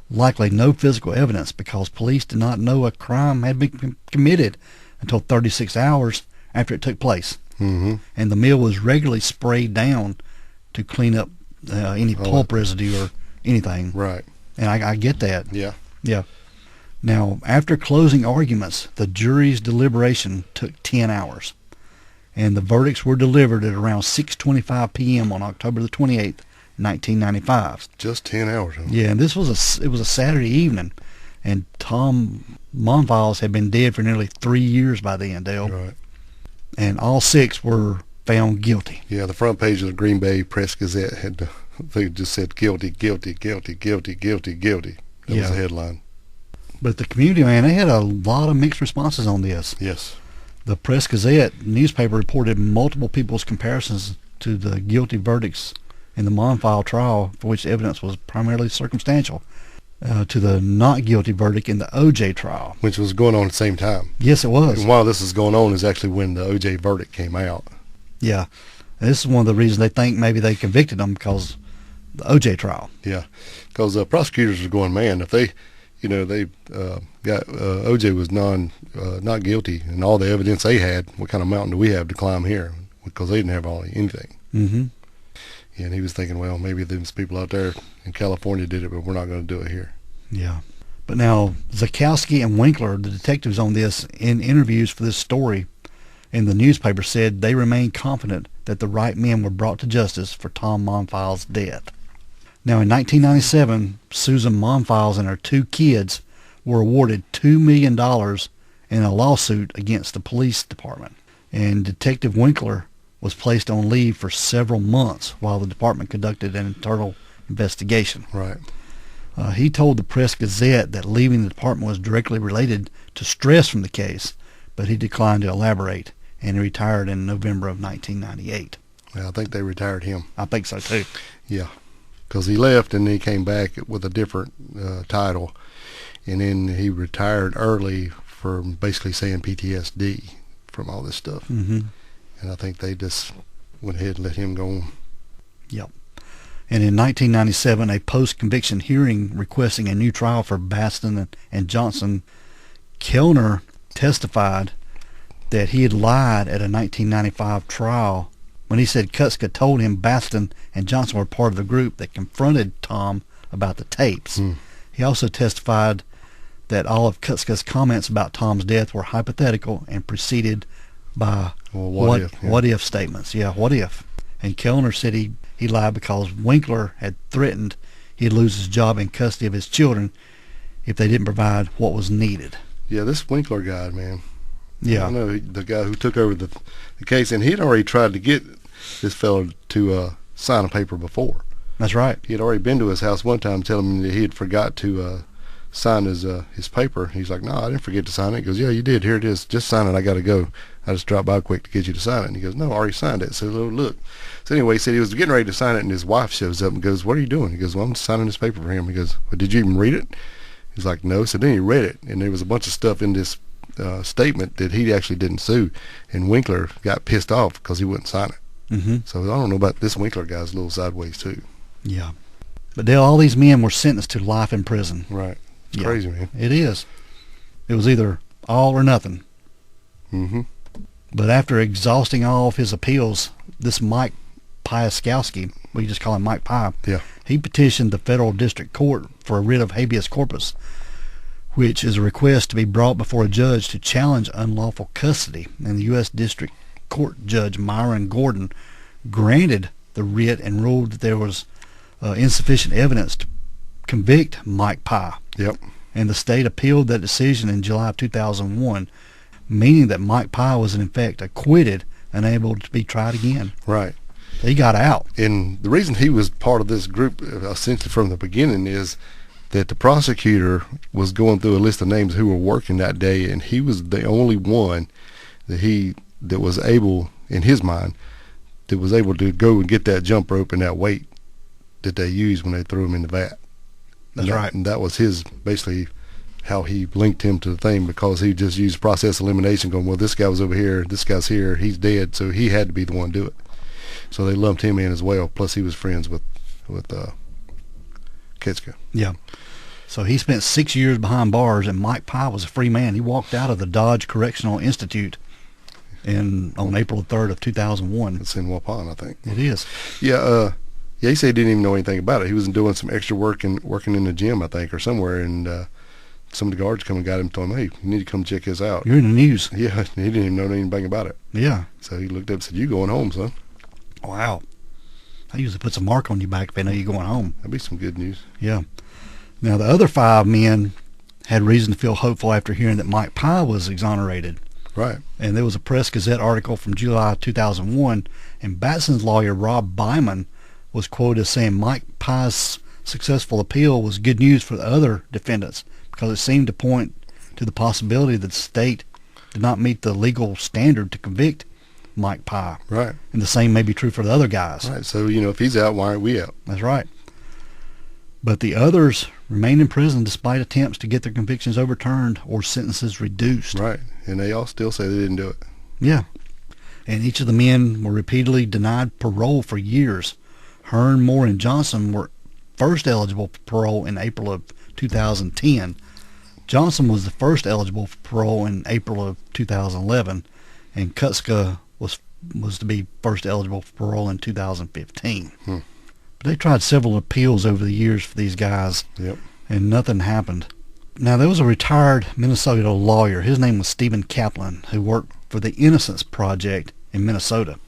likely no physical evidence because police did not know a crime had been committed until 36 hours after it took place.
Mm-hmm.
And the mill was regularly sprayed down to clean up any pulp residue or anything.
Right.
And I get that.
Yeah.
Yeah. Now, after closing arguments, the jury's deliberation took 10 hours. And the verdicts were delivered at around 6:25 p.m. on October the 28th, 1995.
Just 10 hours. Huh?
Yeah, and it was a Saturday evening. And Tom Monfils had been dead for nearly 3 years by then, Dale.
Right.
And all 6 were found guilty.
Yeah, the front page of the Green Bay Press Gazette they just said guilty, guilty, guilty, guilty, guilty, guilty. That was the headline.
But the community, man, they had a lot of mixed responses on this.
Yes.
The Press Gazette newspaper reported multiple people's comparisons to the guilty verdicts in the Monfils trial, for which evidence was primarily circumstantial, to the not guilty verdict in the O.J. trial.
Which was going on at the same time.
Yes, it was.
And while this is going on is actually when the O.J. verdict came out.
Yeah. And this is one of the reasons they think maybe they convicted him, because the O.J. trial.
Yeah. Because prosecutors are going, man, if they got O.J. was not guilty, and all the evidence they had, what kind of mountain do we have to climb here? Because they didn't have anything.
Mm-hmm.
And he was thinking, well, maybe those people out there in California did it, but we're not going to do it here.
Yeah. But now, Zakowski and Winkler, the detectives on this, in interviews for this story in the newspaper, said they remained confident that the right men were brought to justice for Tom Monfils' death. Now, in 1997, Susan Monfils and her 2 kids were awarded $2 million in a lawsuit against the police department. And Detective Winkler was placed on leave for several months while the department conducted an internal investigation.
Right.
He told the Press Gazette that leaving the department was directly related to stress from the case, but he declined to elaborate, and he retired in November of 1998.
Yeah, I think they retired him.
I think so, too.
Yeah. Because he left and he came back with a different title, and then he retired early for basically saying PTSD from all this stuff.
Mm-hmm.
And I think they just went ahead and let him go on.
Yep. And in 1997, a post-conviction hearing requesting a new trial for Baston and Johnson, Kellner testified that he had lied at a 1995 trial when he said Kutzka told him Baston and Johnson were part of the group that confronted Tom about the tapes. He also testified that all of Kutzka's comments about Tom's death were hypothetical and preceded by what if statements. Yeah, what if? And Kellner said he lied because Winkler had threatened he'd lose his job and custody of his children if they didn't provide what was needed.
Yeah, this Winkler guy, man.
Yeah.
I know the guy who took over the case, and he'd already tried to get this fellow to sign a paper before.
That's right.
He had already been to his house one time telling him that he had forgot to sign his paper. He's like, no, I didn't forget to sign it. He goes, yeah, you did. Here it is. Just sign it. I got to go. I just dropped by quick to get you to sign it. And he goes, no, I already signed it. So look. So anyway, he said he was getting ready to sign it, and his wife shows up and goes, what are you doing? He goes, well, I'm signing this paper for him. He goes, well, did you even read it? He's like, no. So then he read it, and there was a bunch of stuff in this statement that he actually didn't sue, and Winkler got pissed off because he wouldn't sign it.
Mm-hmm.
So I don't know about this Winkler guy's a little sideways too.
Yeah. But all these men were sentenced to life in prison.
Right. It's
Yeah.
crazy, man.
It is. It was either all or nothing.
Mm-hmm.
But after exhausting all of his appeals, this Mike Piaskowski, we just call him Mike Pie,
Yeah.
he petitioned the federal district court for a writ of habeas corpus, which is a request to be brought before a judge to challenge unlawful custody. And the U.S. District Court Judge Myron Gordon granted the writ and ruled that there was insufficient evidence to convict Mike Pye.
Yep.
And the state appealed that decision in July of 2001, meaning that Mike Pye was in effect acquitted and able to be tried again.
Right.
He got out.
And the reason he was part of this group, essentially from the beginning, is that the prosecutor was going through a list of names who were working that day, and he was the only one that was able, in his mind, that was able to go and get that jump rope and that weight that they used when they threw him in the vat.
That's right.
And that was his, basically, how he linked him to the thing, because he just used process elimination, going, well, this guy was over here, this guy's here, he's dead, so he had to be the one to do it. So they lumped him in as well. Plus, he was friends with Ketska.
Yeah. So he spent 6 years behind bars, and Mike Pye was a free man. He walked out of the Dodge Correctional Institute on April 3rd of 2001.
It's in Waupun, I think.
It is.
Yeah. Yeah. He said he didn't even know anything about it. He was doing some extra work and working in the gym, I think, or somewhere, and some of the guards come and got him and told him, hey, you need to come check this out.
You're in the news.
Yeah. He didn't even know anything about it.
Yeah.
So he looked up and said, you going home, son?
Wow. I usually puts a mark on your back if they know you're going home.
That'd be some good news.
Yeah. Now, the other 5 men had reason to feel hopeful after hearing that Mike Pye was exonerated.
Right.
And there was a Press Gazette article from July 2001, and Batson's lawyer, Rob Byman, was quoted as saying Mike Pye's successful appeal was good news for the other defendants, because it seemed to point to the possibility that the state did not meet the legal standard to convict Mike Pye.
Right.
And the same may be true for the other guys.
Right. So, if he's out, why aren't we out?
That's right. But the others remained in prison despite attempts to get their convictions overturned or sentences reduced.
Right. And they all still say they didn't do it.
Yeah. And each of the men were repeatedly denied parole for years. Hearn, Moore, and Johnson were first eligible for parole in April of 2010. Johnson was the first eligible for parole in April of 2011, and Kutska was to be first eligible for parole in 2015. But they tried several appeals over the years for these guys,
Yep.
and nothing happened. Now, there was a retired Minnesota lawyer. His name was Stephen Kaplan, who worked for the Innocence Project in Minnesota.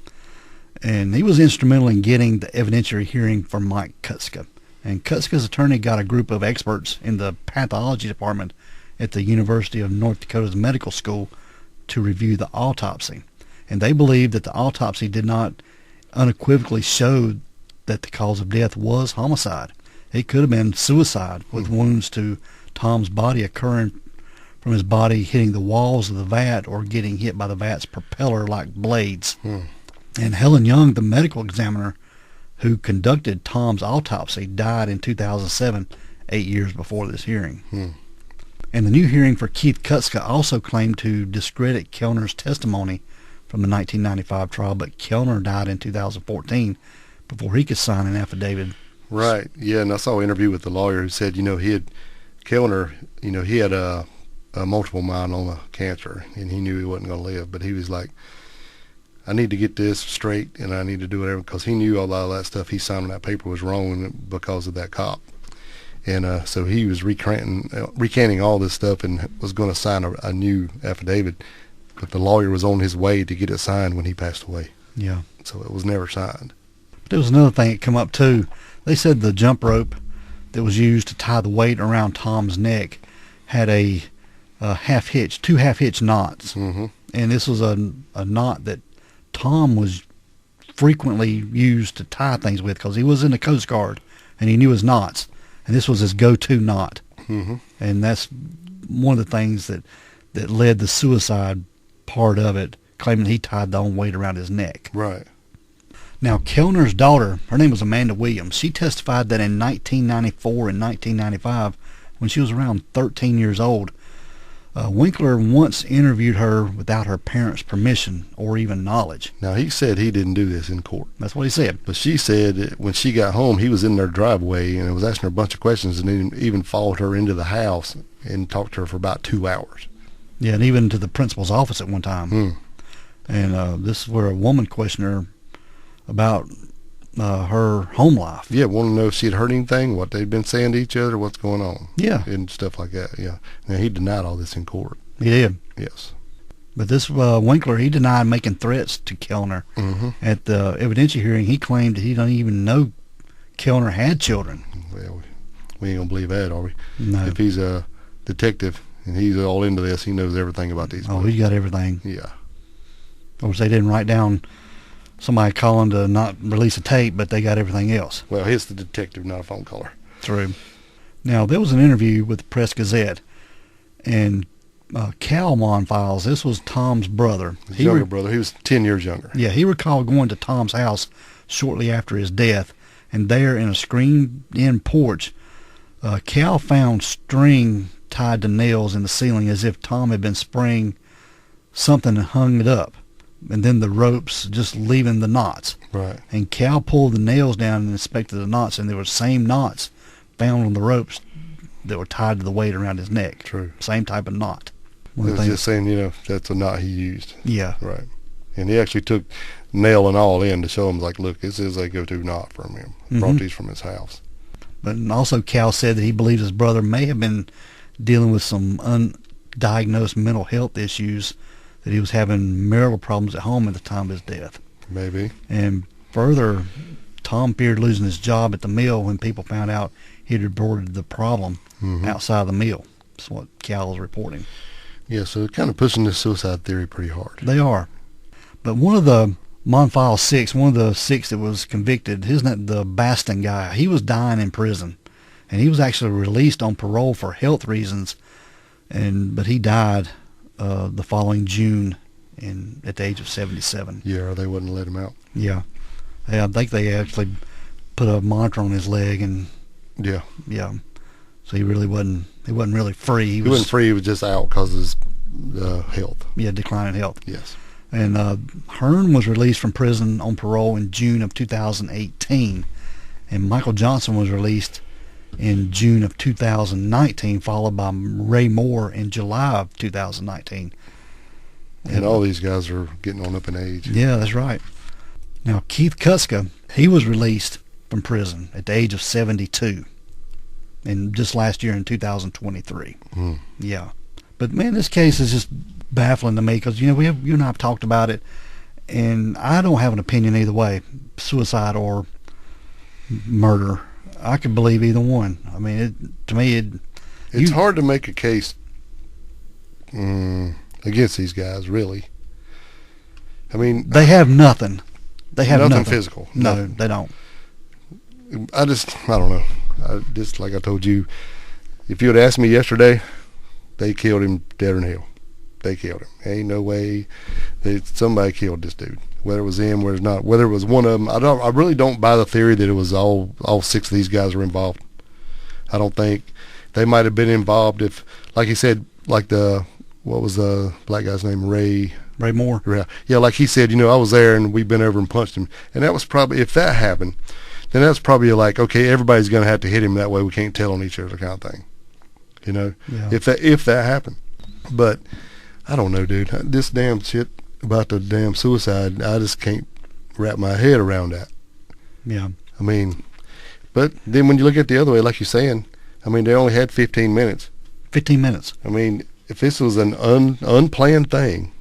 And he was instrumental in getting the evidentiary hearing for Mike Kutska. And Kutska's attorney got a group of experts in the pathology department at the University of North Dakota's medical school to review the autopsy. And they believed that the autopsy did not unequivocally show that the cause of death was homicide. It could have been suicide, with wounds to Tom's body occurring from his body hitting the walls of the vat or getting hit by the vat's propeller like blades. And Helen Young, the medical examiner who conducted Tom's autopsy, died in 2007, 8 years before this hearing. And the new hearing for Keith Kutska also claimed to discredit Kellner's testimony from the 1995 trial, but Kellner died in 2014 before he could sign an affidavit.
Right. Yeah, and I saw an interview with the lawyer who said, Kellner, he had a multiple myeloma cancer, and he knew he wasn't going to live, but he was like, I need to get this straight, and I need to do whatever, because he knew a lot of that stuff he signed on that paper was wrong because of that cop. And so he was recanting all this stuff and was going to sign a new affidavit, but the lawyer was on his way to get it signed when he passed away.
Yeah.
So it was never signed.
But there was another thing that come up too. They said the jump rope that was used to tie the weight around Tom's neck had a half hitch, 2 half hitch knots.
Mm-hmm.
And this was a knot that Tom was frequently used to tie things with, because he was in the Coast Guard and he knew his knots. And this was his go-to knot.
Mm-hmm.
And that's one of the things that led the suicide part of it, claiming he tied the own weight around his neck.
Right.
Now, Kellner's daughter, her name was Amanda Williams. She testified that in 1994 and 1995, when she was around 13 years old, Winkler once interviewed her without her parents' permission or even knowledge.
Now, he said he didn't do this in court.
That's what he said.
But she said that when she got home, he was in their driveway and was asking her a bunch of questions, and then even followed her into the house and talked to her for about 2 hours.
Yeah, and even to the principal's office at one time. And this is where a woman questioned her about her home life.
Yeah, wanted to know if she had heard anything, what they'd been saying to each other, what's going on.
Yeah.
And stuff like that, yeah. Now, he denied all this in court.
He did.
Yes.
But this Winkler, he denied making threats to Kellner. At the evidentiary hearing, he claimed that he don't even know Kellner had children.
Well, we ain't going to believe that, are we?
No.
If he's a detective and he's all into this, he knows everything about these
Oh,
people.
he's got everything.
Yeah.
Of course, they didn't write down somebody calling to not release a tape, but they got everything else.
Well, he's the detective, not a phone caller.
True. Now, there was an interview with the Press-Gazette, and Cal Monfils, this was Tom's brother.
His younger brother. He was 10 years younger.
Yeah, he recalled going to Tom's house shortly after his death, and there in a screened-in porch, Cal found string tied to nails in the ceiling as if Tom had been spraying something and hung it up, and then the ropes just leaving the knots.
Right.
And Cal pulled the nails down and inspected the knots, and there were the same knots found on the ropes that were tied to the weight around his neck.
True.
Same type of knot.
It was just saying, that's a knot he used.
Yeah.
Right. And he actually took nail and all in to show him, like, look, this is a go-to knot from him. Brought these from his house.
But also Cal said that he believed his brother may have been dealing with some undiagnosed mental health issues, that he was having marital problems at home at the time of his death.
Maybe.
And further, Tom feared losing his job at the mill when people found out he'd reported the problem outside the mill. That's what Cal was reporting.
Yeah, so kind of pushing this suicide theory pretty hard.
They are. But one of the Monfils six, one of the six that was convicted, isn't it the Baston guy? He was dying in prison, and he was actually released on parole for health reasons, but he died the following June at the age of 77.
Yeah, or they wouldn't let him out.
Yeah. I think they actually put a monitor on his leg, and
yeah.
So he wasn't really free.
He wasn't free. He was just out because of his health.
Yeah, declining health.
Yes.
And Hearn was released from prison on parole in June of 2018, and Michael Johnson was released in June of 2019, followed by Ray Moore in July of 2019.
And all these guys are getting on up in age.
Yeah, that's right. Now, Keith Kuska, he was released from prison at the age of 72, and just last year in 2023. Yeah. But, man, this case is just baffling to me because, you and I have talked about it, and I don't have an opinion either way, suicide or murder. I could believe either one. I mean, to me,
it's hard to make a case against these guys, really. I mean,
they have nothing. They have
nothing physical.
No,
Nothing.
they don't.
I don't know. Just like I told you, if you had asked me yesterday, they killed him dead in hell. They killed him. Ain't no way somebody killed this dude. Whether it was him, whether it's not, whether it was one of them. I really don't buy the theory that it was all six of these guys were involved. I don't think they might have been involved if, like he said, like what was the black guy's name? Ray
Moore.
Yeah, like he said, I was there and we bent over and punched him. And that was probably, if that happened, then that's probably like, okay, everybody's going to have to hit him that way. We can't tell on each other kind of thing.
Yeah.
If that happened. But I don't know, dude. This damn shit about the damn suicide, I just can't wrap my head around that.
Yeah.
I mean, but then when you look at the other way, like you're saying, I mean, they only had 15 minutes.
15 minutes.
I mean, if this was an unplanned thing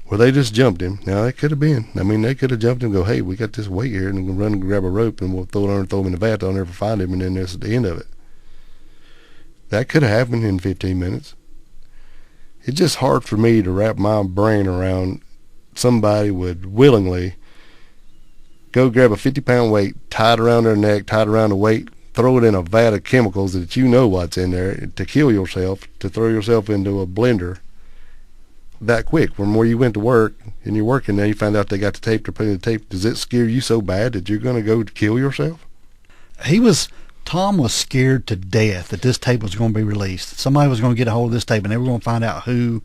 where they just jumped him, now that could have been. I mean, they could have jumped him and go, hey, we got this weight here, and we'll run and grab a rope, and we'll throw it on and throw him in the vat. They'll never find him, and then that's the end of it. That could have happened in 15 minutes. It's just hard for me to wrap my brain around somebody would willingly go grab a 50-pound weight, tie it around their neck, tie it around the weight, throw it in a vat of chemicals that what's in there to kill yourself, to throw yourself into a blender that quick. From where you went to work and you're working there, you find out they got the tape, they're putting the tape. Does it scare you so bad that you're going to go kill yourself?
He was Tom was scared to death that this tape was going to be released. Somebody was going to get a hold of this tape, and they were going to find out who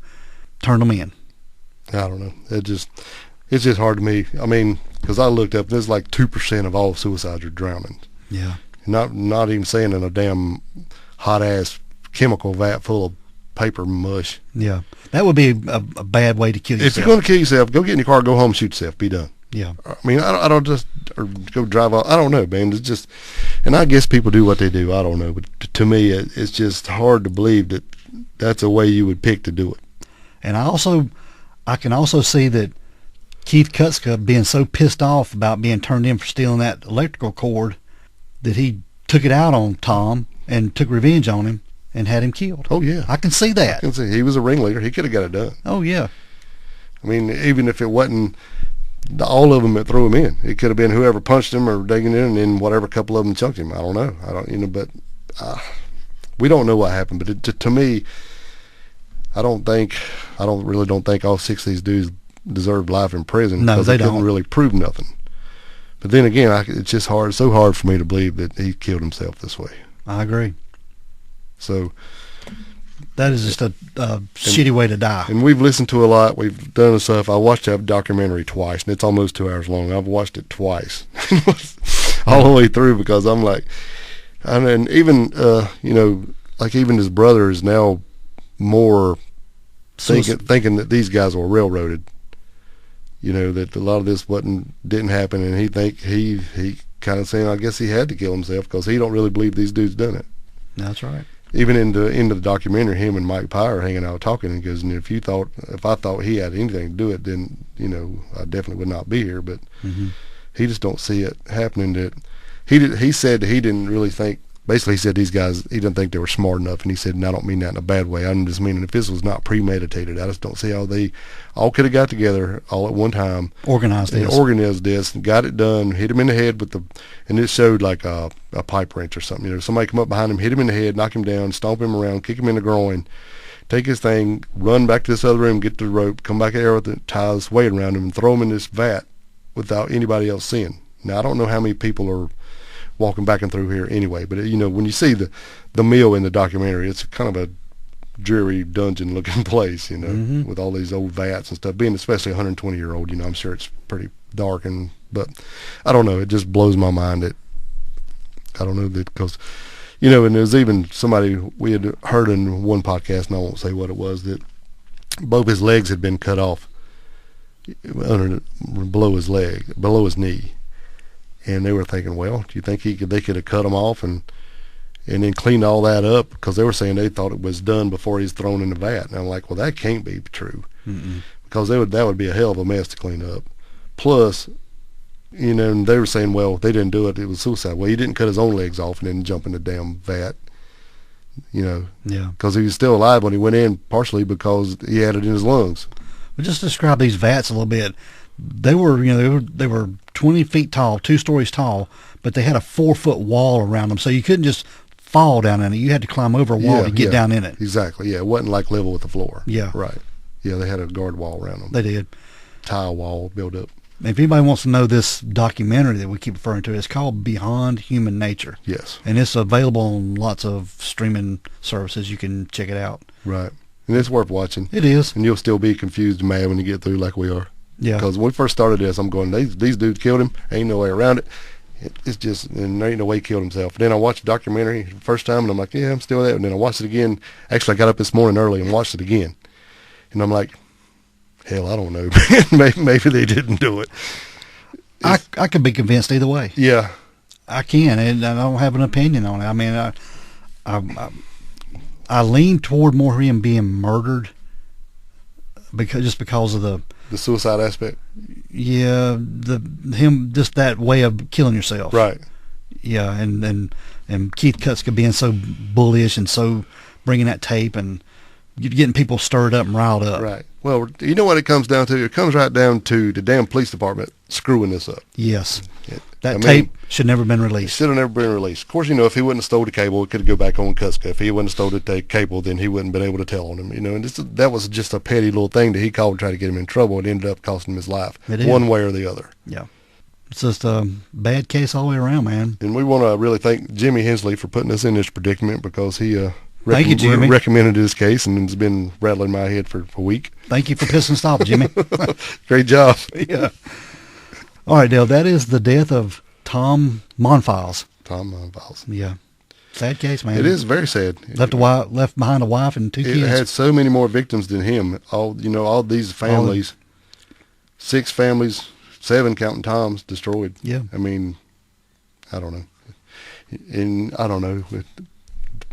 turned them in.
I don't know. It's just hard to me. I mean, because I looked up, there's like 2% of all suicides are drowning.
Yeah.
Not even saying in a damn hot ass chemical vat full of paper mush.
Yeah. That would be a bad way to kill yourself.
If you're going to kill yourself, go get in your car, go home, shoot yourself, be done.
Yeah.
I mean, I don't just or go drive off. I don't know, man. It's just, and I guess people do what they do. I don't know, but to me, it's just hard to believe that that's a way you would pick to do it.
And I can also see that Keith Kutzka being so pissed off about being turned in for stealing that electrical cord that he took it out on Tom and took revenge on him and had him killed.
Oh yeah,
I can see that.
I can see he was a ringleader. He could have got it done.
Oh yeah.
I mean, even if it wasn't all of them that threw him in, it could have been whoever punched him or digging in, and then whatever couple of them chunked him. I don't know. But we don't know what happened. But to me, I don't think all 6 of these dudes deserved life in prison.
No,
because
they
couldn't
don't
really prove nothing. But then again, it's just so hard for me to believe that he killed himself this way.
I agree.
So
that is just a shitty way to die.
And we've listened to a lot. We've done the stuff. I watched that documentary twice, and it's almost 2 hours long. I've watched it twice, all the way through, because I'm like, and even like even his brother is now more thinking that these guys were railroaded. That a lot of this didn't happen, and he kind of saying, I guess he had to kill himself because he don't really believe these dudes done it.
That's right.
Even in the end of the documentary, him and Mike Pye are hanging out talking, and goes, if I thought he had anything to do it, then I definitely would not be here. But he just don't see it happening. That he said he didn't really think. Basically, he said these guys, he didn't think they were smart enough, and he said, and I don't mean that in a bad way. I'm just meaning if this was not premeditated, I just don't see how they all could have got together all at one time,
organized
this, and got it done, hit him in the head and it showed like a pipe wrench or something. Somebody come up behind him, hit him in the head, knock him down, stomp him around, kick him in the groin, take his thing, run back to this other room, get the rope, come back there with the ties weight around him, and throw him in this vat without anybody else seeing. Now, I don't know how many people are walking back and through here anyway, but when you see the meal in the documentary, it's kind of a dreary dungeon looking place, with all these old vats and stuff, being especially 120-year-old, I'm sure it's pretty dark, but I don't know, it just blows my mind that I don't know that, because and there's even somebody we had heard in one podcast, and I won't say what it was, that both his legs had been cut off below his knee. And they were thinking, well, do you think they could have cut him off and then cleaned all that up? Because they were saying they thought it was done before he's thrown in the vat. And I'm like, well, that can't be true. Because that would be a hell of a mess to clean up. Plus, and they were saying, well, they didn't do it. It was suicide. Well, he didn't cut his own legs off and then jump in the damn vat. Yeah. Because he was still alive when he went in, partially because he had it in his lungs.
Well, just describe these vats a little bit. They were 20 feet tall, 2 stories tall, but they had a 4-foot wall around them, so you couldn't just fall down in it. You had to climb over a wall to get down in it.
Exactly. Yeah, it wasn't like level with the floor.
Yeah.
Right. Yeah, they had a guard wall around them.
They did.
Tile wall built up.
If anybody wants to know this documentary that we keep referring to, it's called Beyond Human Nature.
Yes.
And it's available on lots of streaming services. You can check it out.
Right. And it's worth watching.
It is.
And you'll still be confused and mad when you get through like we are.
Yeah.
Because when we first started this, I'm going, these dudes killed him. Ain't no way around it. It's just, and there ain't no way he killed himself. And then I watched the documentary the first time, and I'm like, yeah, I'm still there. And then I watched it again. Actually, I got up this morning early and watched it again. And I'm like, hell, I don't know. Maybe they didn't do it.
I could be convinced either way.
Yeah.
I can, and I don't have an opinion on it. I mean, I lean toward more him being murdered because of the
suicide aspect.
Yeah, him just that way of killing yourself.
Right.
Yeah, and Keith Kutzka being so bullish and so bringing that tape and getting people stirred up and riled up.
Right. Well, you know what it comes down to? It comes right down to the damn police department screwing this up.
Yes. That tape should never have been released.
It should have never been released. Of course, if he wouldn't have stole the cable, it could go back on Kutzka. If he wouldn't have stole the cable, then he wouldn't have been able to tell on him. And that was just a petty little thing that he called to try to get him in trouble. It ended up costing him his life, one way or the other.
Yeah. It's just a bad case all the way around, man.
And we want to really thank Jimmy Hensley for putting us in this predicament, because he
Thank you, Jimmy.
recommended this case, and it's been rattling my head for a week.
Thank you for pissing stop, Jimmy.
Great job.
Yeah. All right, Dale, that is the death of Tom Monfils.
Tom Monfils.
Yeah. Sad case, man.
It is very sad.
Left behind a wife and 2 kids.
It had so many more victims than him. All these families, 6 families, 7 counting Tom's, destroyed.
Yeah.
I mean, I don't know. And I don't know.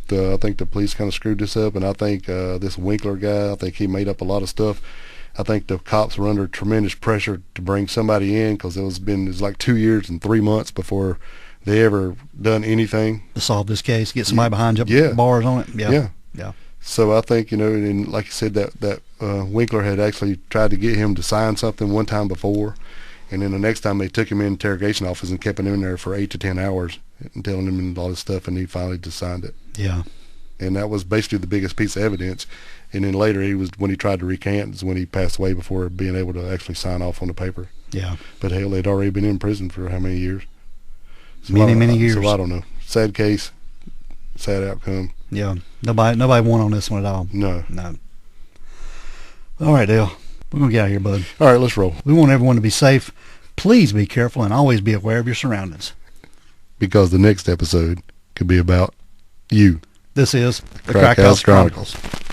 I think the police kind of screwed this up, and I think this Winkler guy, I think he made up a lot of stuff. I think the cops were under tremendous pressure to bring somebody in, because it was like 2 years and 3 months before they ever done anything
To solve this case, get somebody behind
Yeah.
bars on it. Yeah.
Yeah. So I think, and like you said, that Winkler had actually tried to get him to sign something one time before, and then the next time they took him in the interrogation office and kept him in there for 8 to 10 hours and telling him all this stuff, and he finally just signed it.
Yeah.
And that was basically the biggest piece of evidence. And then later, when he tried to recant, is when he passed away before being able to actually sign off on the paper.
Yeah.
But hell, they'd already been in prison for how many years?
Many years.
So I don't know. Sad case, sad outcome.
Yeah. Nobody won on this one at all.
No.
All right, Dale. We're going to get out of here, bud.
All right, let's roll.
We want everyone to be safe. Please be careful and always be aware of your surroundings.
Because the next episode could be about you.
This is the
Crack
Crack House
House Chronicles.
Chronicles.